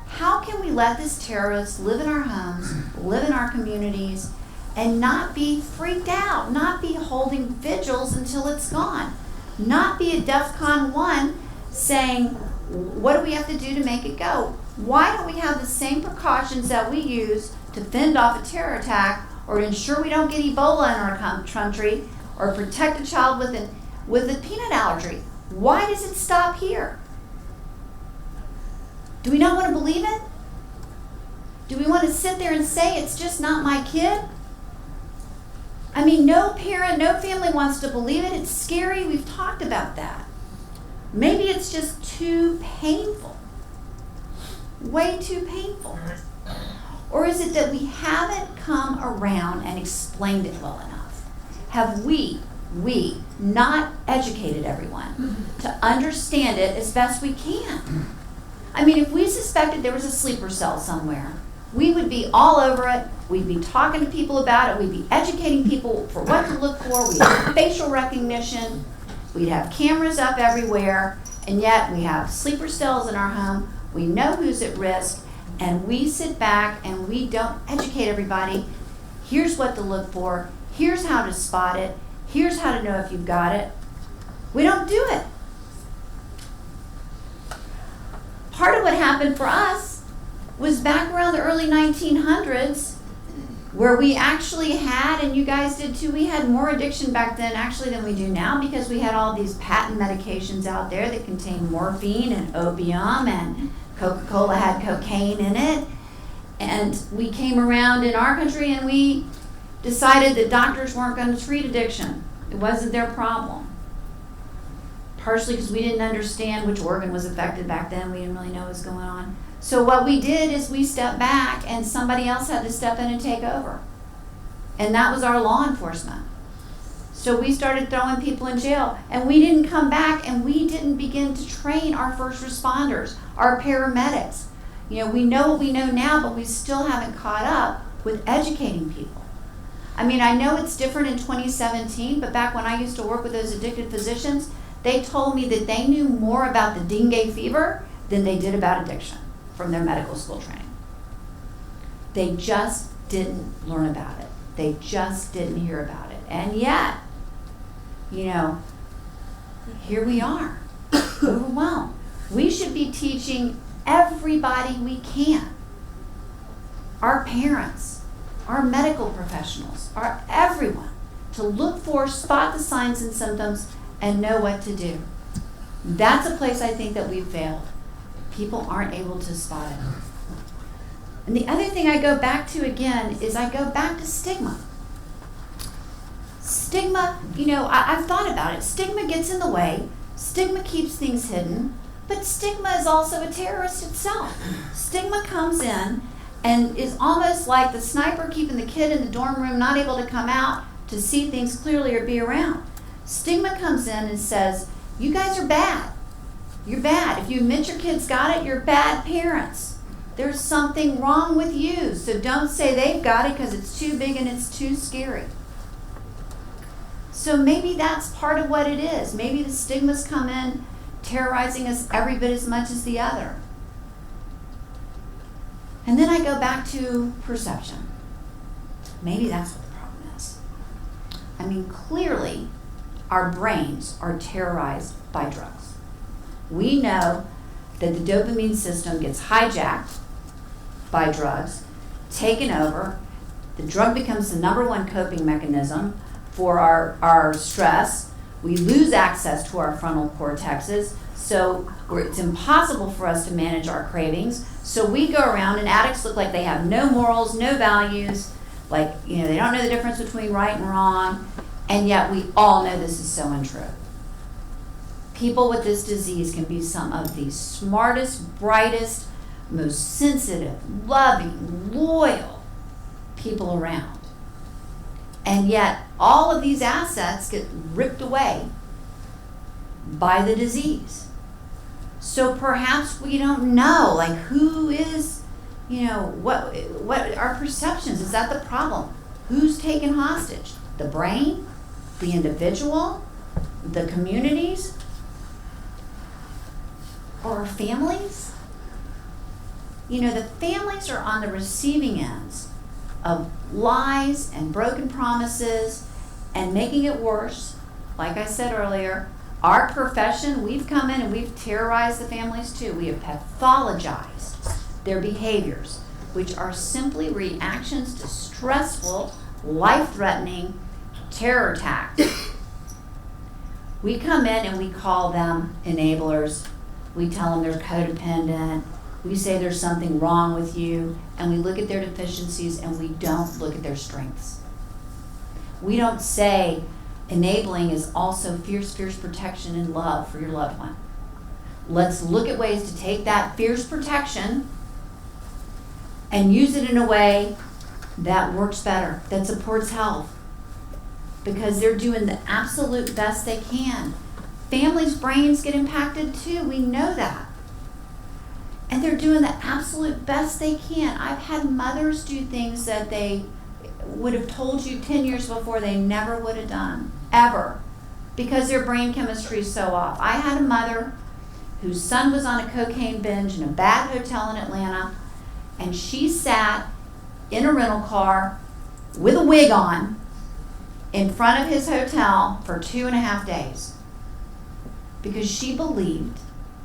how can we let this terrorist live in our homes, live in our communities, and not be freaked out, not be holding vigils until it's gone, not be at DEFCON 1 saying, what do we have to do to make it go? Why don't we have the same precautions that we use to fend off a terror attack, or to ensure we don't get Ebola in our country, or protect a child with a peanut allergy? Why does it stop here? Do we not want to believe it? Do we want to sit there and say it's just not my kid? No parent, no family wants to believe it. It's scary. We've talked about that. Maybe it's just too painful. Way too painful. Or is it that we haven't come around and explained it well enough? Have we not educated everyone to understand it as best we can? If we suspected there was a sleeper cell somewhere, we would be all over it. We'd be talking to people about it. We'd be educating people for what to look for. We'd have facial recognition. We'd have cameras up everywhere. And yet we have sleeper cells in our home. We know who's at risk. And we sit back and we don't educate everybody. Here's what to look for. Here's how to spot it. Here's how to know if you've got it. We don't do it. Part of what happened for us was back around the early 1900s, where we actually had, and you guys did too, we had more addiction back then actually than we do now, because we had all these patent medications out there that contained morphine and opium, and Coca-Cola had cocaine in it. And we came around in our country and we decided that doctors weren't going to treat addiction. It wasn't their problem. Partially because we didn't understand which organ was affected back then. We didn't really know what was going on. So what we did is we stepped back and somebody else had to step in and take over. And that was our law enforcement. So we started throwing people in jail, and we didn't come back, and we didn't begin to train our first responders, our paramedics. You know, we know what we know now, but we still haven't caught up with educating people. I mean, I know it's different in 2017, but back when I used to work with those addicted physicians, they told me that they knew more about the dengue fever than they did about addiction from their medical school training. They just didn't learn about it. They just didn't hear about it. And yet, you know, here we are, overwhelmed. We should be teaching everybody we can. Our parents, our medical professionals, our everyone, to look for, spot the signs and symptoms, and know what to do. That's a place I think that we've failed. People aren't able to spot it. And the other thing I go back to again is I go back to stigma. Stigma, you know, I've thought about it. Stigma gets in the way. Stigma keeps things hidden. But stigma is also a terrorist itself. Stigma comes in and is almost like the sniper keeping the kid in the dorm room, not able to come out to see things clearly or be around. Stigma comes in and says, you guys are bad. You're bad. If you admit your kid's got it, you're bad parents. There's something wrong with you. So don't say they've got it because it's too big and it's too scary. So maybe that's part of what it is. Maybe the stigmas come in terrorizing us every bit as much as the other. And then I go back to perception. Maybe that's what the problem is. I mean, clearly, our brains are terrorized by drugs. We know that the dopamine system gets hijacked by drugs, taken over. The drug becomes the number one coping mechanism for our stress. We lose access to our frontal cortexes, so it's impossible for us to manage our cravings. So we go around, and addicts look like they have no morals, no values, like, you know, they don't know the difference between right and wrong, and yet we all know this is so untrue. People with this disease can be some of the smartest, brightest, most sensitive, loving, loyal people around. And yet all of these assets get ripped away by the disease. So perhaps we don't know, like, who is, you know, what our perceptions, is that the problem? Who's taken hostage? The brain? The individual? The communities? Or our families? You know, the families are on the receiving ends of lies and broken promises and making it worse. Like I said earlier, our profession, we've come in and we've terrorized the families too. We have pathologized their behaviors, which are simply reactions to stressful, life-threatening terror attacks. We come in and we call them enablers. We tell them they're codependent. We say there's something wrong with you, and we look at their deficiencies and we don't look at their strengths. We don't say enabling is also fierce, fierce protection and love for your loved one. Let's look at ways to take that fierce protection and use it in a way that works better, that supports health, because they're doing the absolute best they can. Families' brains get impacted too, we know that. And they're doing the absolute best they can. I've had mothers do things that they would have told you 10 years before they never would have done, ever, because their brain chemistry is so off. I had a mother whose son was on a cocaine binge in a bad hotel in Atlanta, and she sat in a rental car with a wig on in front of his hotel for 2.5 days because she believed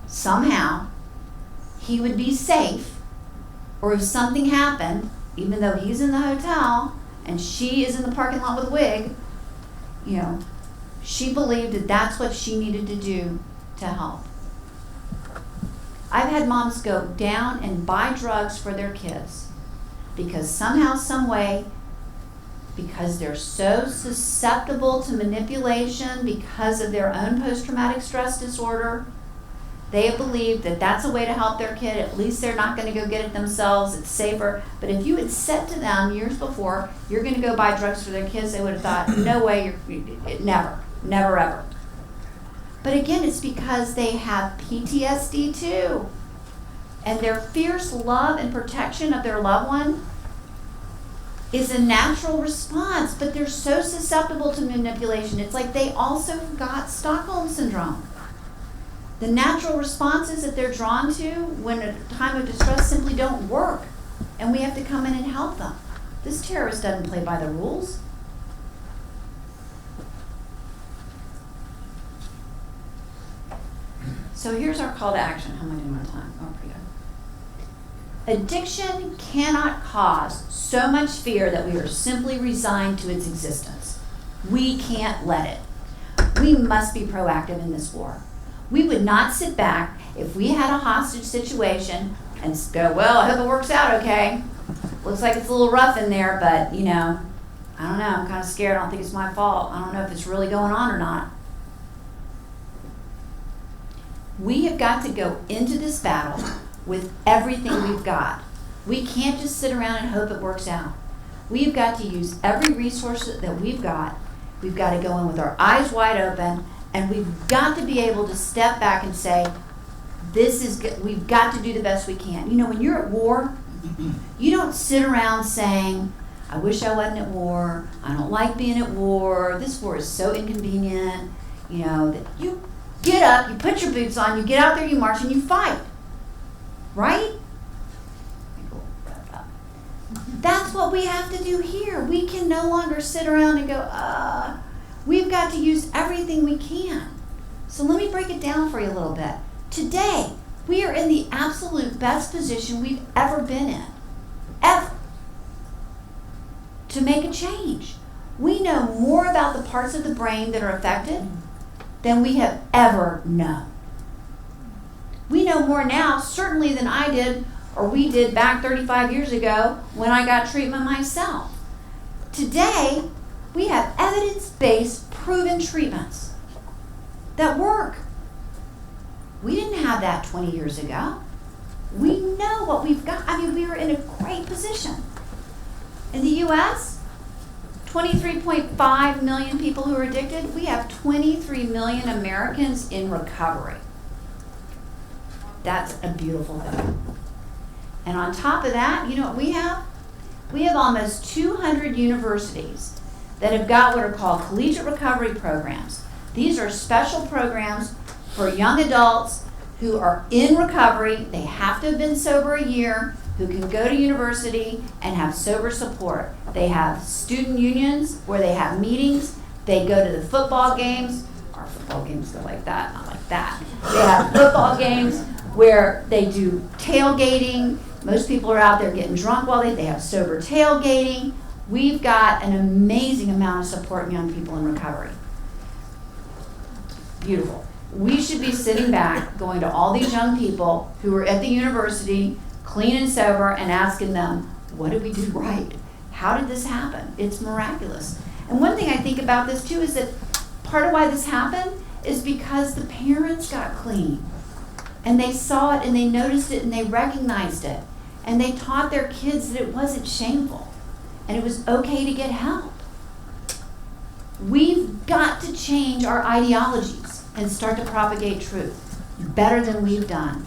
somehow he would be safe, or if something happened, even though he's in the hotel and she is in the parking lot with a wig, you know, she believed that that's what she needed to do to help. I've had moms go down and buy drugs for their kids because somehow, some way, because they're so susceptible to manipulation because of their own post-traumatic stress disorder, They believe that that's a way to help their kid. At least they're not going to go get it themselves. It's safer. But if you had said to them years before, you're going to go buy drugs for their kids, they would have thought, no way, never, never, ever. But again, it's because they have PTSD too. And their fierce love and protection of their loved one is a natural response, but they're so susceptible to manipulation. It's like they also got Stockholm Syndrome. The natural responses that they're drawn to when a time of distress simply don't work, and we have to come in and help them. This terrorist doesn't play by the rules. So here's our call to action. How am I doing on time? Oh, pretty good. Addiction cannot cause so much fear that we are simply resigned to its existence. We can't let it. We must be proactive in this war. We would not sit back if we had a hostage situation and go, well, I hope it works out okay. Looks like it's a little rough in there, but, I don't know, I'm kind of scared. I don't think it's my fault. I don't know if it's really going on or not. We have got to go into this battle with everything we've got. We can't just sit around and hope it works out. We've got to use every resource that we've got. We've got to go in with our eyes wide open, and we've got to be able to step back and say, we've got to do the best we can. When you're at war, you don't sit around saying, I wish I wasn't at war. I don't like being at war. This war is so inconvenient. That you get up, you put your boots on, you get out there, you march, and you fight. Right? That's what we have to do here. We can no longer sit around and go, we've got to use everything we can. So let me break it down for you a little bit. Today, we are in the absolute best position we've ever been in. Ever. To make a change. We know more about the parts of the brain that are affected than we have ever known. We know more now, certainly, than I did or we did back 35 years ago when I got treatment myself. Today, we have evidence-based, proven treatments that work. We didn't have that 20 years ago. We know what we've got. We are in a great position. In the U.S., 23.5 million people who are addicted. We have 23 million Americans in recovery. That's a beautiful thing. And on top of that, you know what we have? We have almost 200 universities that have got what are called collegiate recovery programs. These are special programs for young adults who are in recovery. They have to have been sober a year, who can go to university and have sober support. They have student unions where they have meetings. They go to the football games. Our football games go like that, not like that. They have football games where they do tailgating. Most people are out there getting drunk while they have sober tailgating. We've got an amazing amount of support in young people in recovery. Beautiful. We should be sitting back, going to all these young people who are at the university, clean and sober, and asking them, what did we do right? How did this happen? It's miraculous. And one thing I think about this too is that part of why this happened is because the parents got clean. And they saw it and they noticed it and they recognized it. And they taught their kids that it wasn't shameful. And it was okay to get help. We've got to change our ideologies and start to propagate truth better than we've done.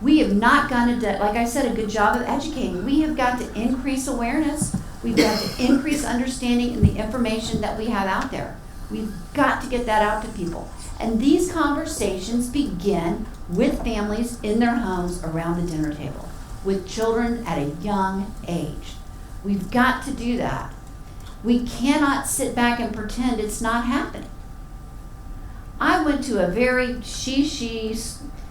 We have not done, like I said, a good job of educating. We have got to increase awareness. We've got to increase understanding in the information that we have out there. We've got to get that out to people. And these conversations begin with families in their homes around the dinner table, with children at a young age. We've got to do that. We cannot sit back and pretend it's not happening. I went to a very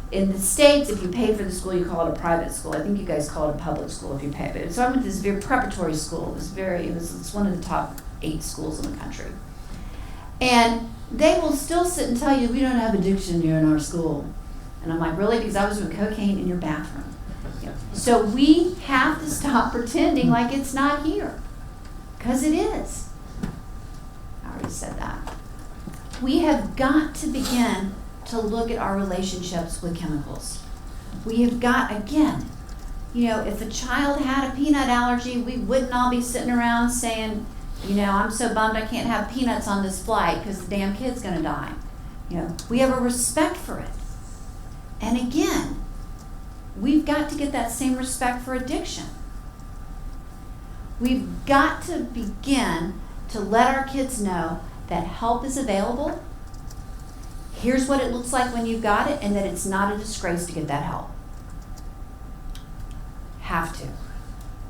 in the States, if you pay for the school, you call it a private school. I think you guys call it a public school if you pay for it. So I went to this very preparatory school. It's one of the top 8 schools in the country. And they will still sit and tell you, we don't have addiction here in our school. And I'm like, really? Because I was doing cocaine in your bathroom. So we have to stop pretending like it's not here. Because it is. I already said that. We have got to begin to look at our relationships with chemicals. We have got, again, if a child had a peanut allergy, we wouldn't all be sitting around saying, I'm so bummed I can't have peanuts on this flight because the damn kid's gonna die. We have a respect for it. And again, we've got to get that same respect for addiction. We've got to begin to let our kids know that help is available. Here's what it looks like when you've got it, and that it's not a disgrace to get that help. Have to.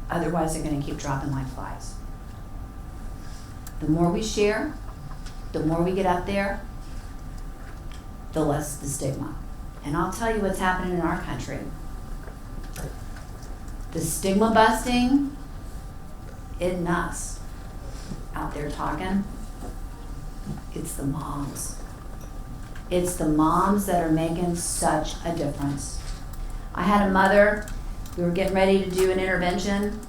Otherwise, they're going to keep dropping like flies. The more we share, the more we get out there, the less the stigma. And I'll tell you what's happening in our country. The stigma busting isn't us out there talking. It's the moms. It's the moms that are making such a difference. I had a mother, we were getting ready to do an intervention.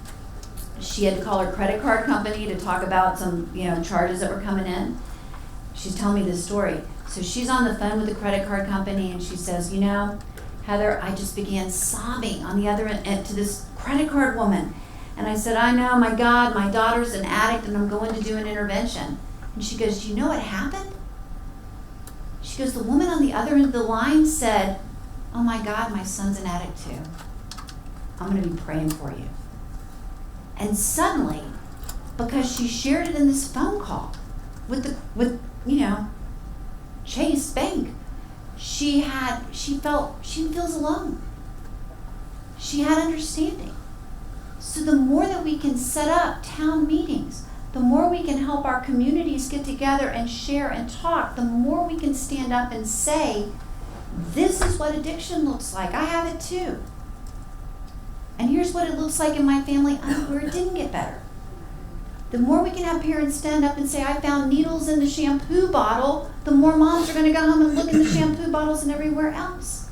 She had to call her credit card company to talk about some, charges that were coming in. She's telling me this story. So she's on the phone with the credit card company and she says, Heather, I just began sobbing on the other end to this credit card woman. And I said, I know, my God, my daughter's an addict and I'm going to do an intervention. And she goes, do you know what happened? She goes, the woman on the other end of the line said, oh my God, my son's an addict too. I'm going to be praying for you. And suddenly, because she shared it in this phone call with Chase Bank, she feels alone. She had understanding. So the more that we can set up town meetings, the more we can help our communities get together and share and talk, the more we can stand up and say, this is what addiction looks like. I have it too. And here's what it looks like in my family where it didn't get better. The more we can have parents stand up and say, I found needles in the shampoo bottle, the more moms are going to go home and look in the shampoo bottles and everywhere else.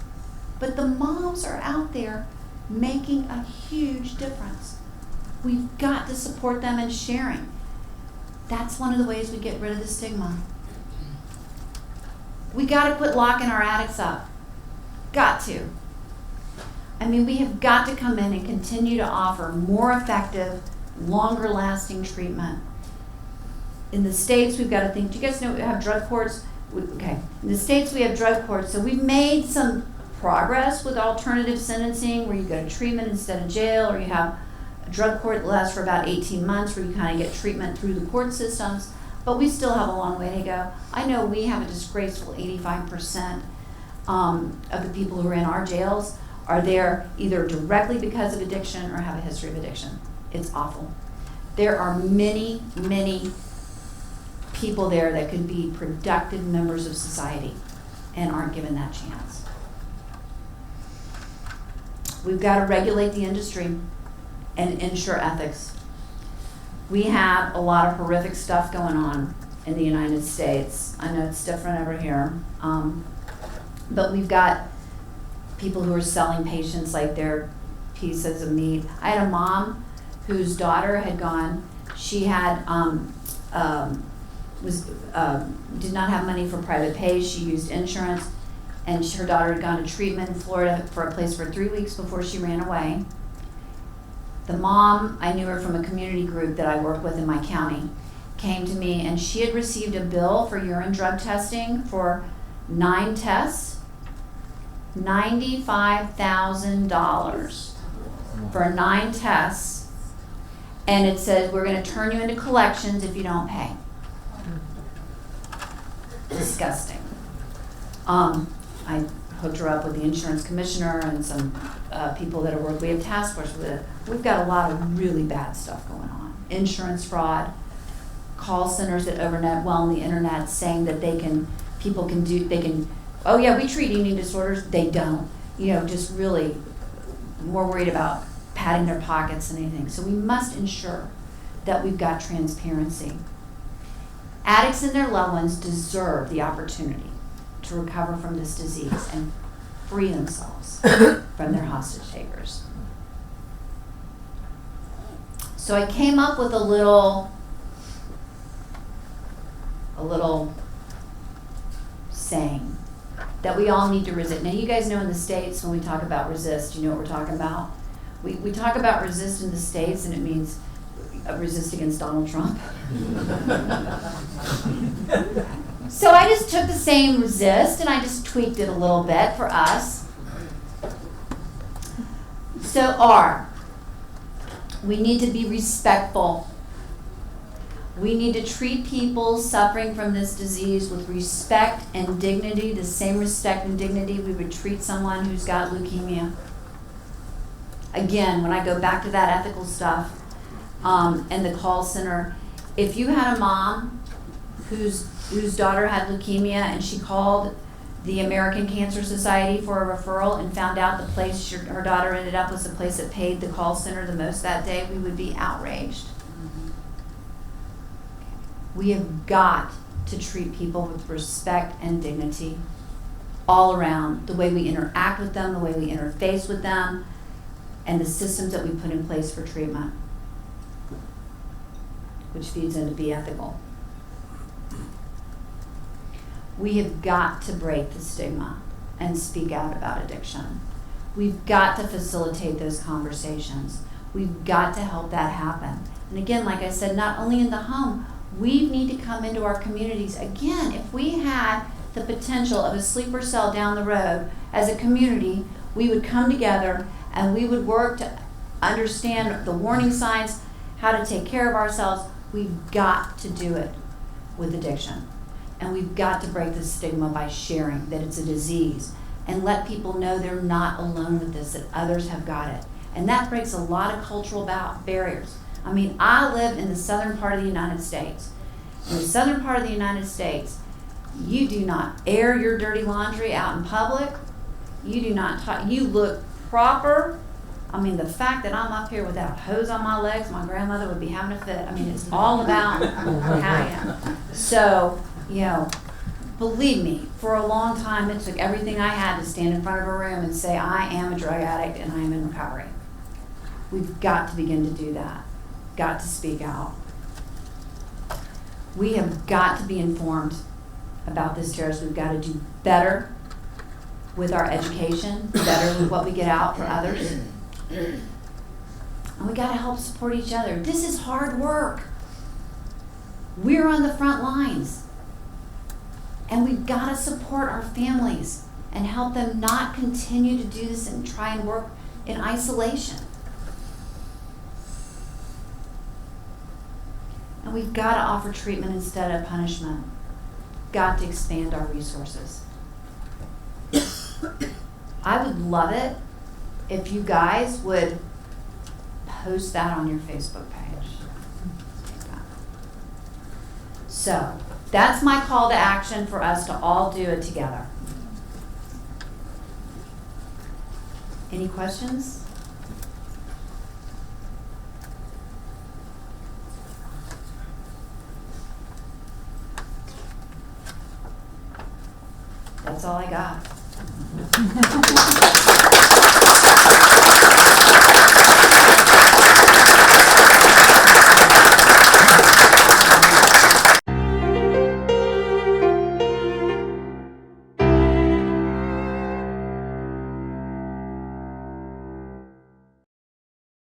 But the moms are out there making a huge difference. We've got to support them in sharing. That's one of the ways we get rid of the stigma. We got to quit locking our addicts up. Got to. We have got to come in and continue to offer more effective, longer lasting treatment. In the States, we've got to think, do you guys know we have drug courts? Okay. In the States, we have drug courts. So we've made some progress with alternative sentencing where you go to treatment instead of jail, or you have a drug court that lasts for about 18 months where you kind of get treatment through the court systems. But we still have a long way to go. I know we have a disgraceful 85% of the people who are in our jails are there either directly because of addiction or have a history of addiction. It's awful. There are many, many people there that could be productive members of society and aren't given that chance. We've got to regulate the industry and ensure ethics. We have a lot of horrific stuff going on in the United States. I know it's different over here, but we've got people who are selling patients like their pieces of meat. I had a mom whose daughter had gone. She had did not have money for private pay. She used insurance, and her daughter had gone to treatment in Florida for a place for 3 weeks before she ran away. The mom, I knew her from a community group that I work with in my county, came to me and she had received a bill for urine drug testing for 9 tests, $95,000 for 9 tests, and it says we're going to turn you into collections if you don't pay. Disgusting. I hooked her up with the insurance commissioner and some people that are working. We have task force with it. We've got a lot of really bad stuff going on. Insurance fraud, call centers that overwhelm the internet saying that oh yeah, we treat eating disorders. They don't. Just really more worried about padding their pockets than anything. So we must ensure that we've got transparency. Addicts and their loved ones deserve the opportunity to recover from this disease and free themselves from their hostage takers. So I came up with a little saying that we all need to resist. Now, you guys know in the States, when we talk about resist, you know what we're talking about? We talk about resist in the States, and it means resist against Donald Trump. So I just took the same resist and I just tweaked it a little bit for us. So R, we need to be respectful. We need to treat people suffering from this disease with respect and dignity, the same respect and dignity we would treat someone who's got leukemia. Again, when I go back to that ethical stuff, and the call center, if you had a mom whose daughter had leukemia and she called the American Cancer Society for a referral and found out the place her daughter ended up was the place that paid the call center the most that day, we would be outraged. We have got to treat people with respect and dignity all around, the way we interact with them, the way we interface with them, and the systems that we put in place for treatment, which feeds into be ethical. We have got to break the stigma and speak out about addiction. We've got to facilitate those conversations. We've got to help that happen. And again, like I said, not only in the home, we need to come into our communities. Again, if we had the potential of a sleeper cell down the road as a community, we would come together and we would work to understand the warning signs, how to take care of ourselves. We've got to do it with addiction. And we've got to break the stigma by sharing that it's a disease and let people know they're not alone with this, that others have got it. And that breaks a lot of cultural barriers. I mean, I live in the southern part of the United States. In the southern part of the United States, you do not air your dirty laundry out in public. You do not talk, you look proper. I mean, the fact that I'm up here without hose on my legs, my grandmother would be having a fit. I mean, it's all about how I am. So, you know, believe me, for a long time, it took everything I had to stand in front of a room and say, I am a drug addict and I am in recovery. We've got to begin to do that. Got to speak out. We have got to be informed about this terrorist. We've got to do better with our education, better with what we get out for others. And we got to help support each other. This is hard work. We're on the front lines. And we've got to support our families and help them not continue to do this and try and work in isolation. And we've got to offer treatment instead of punishment. Got to expand our resources. I would love it if you guys would post that on your Facebook page. So, that's my call to action for us to all do it together. Any questions? That's all I got.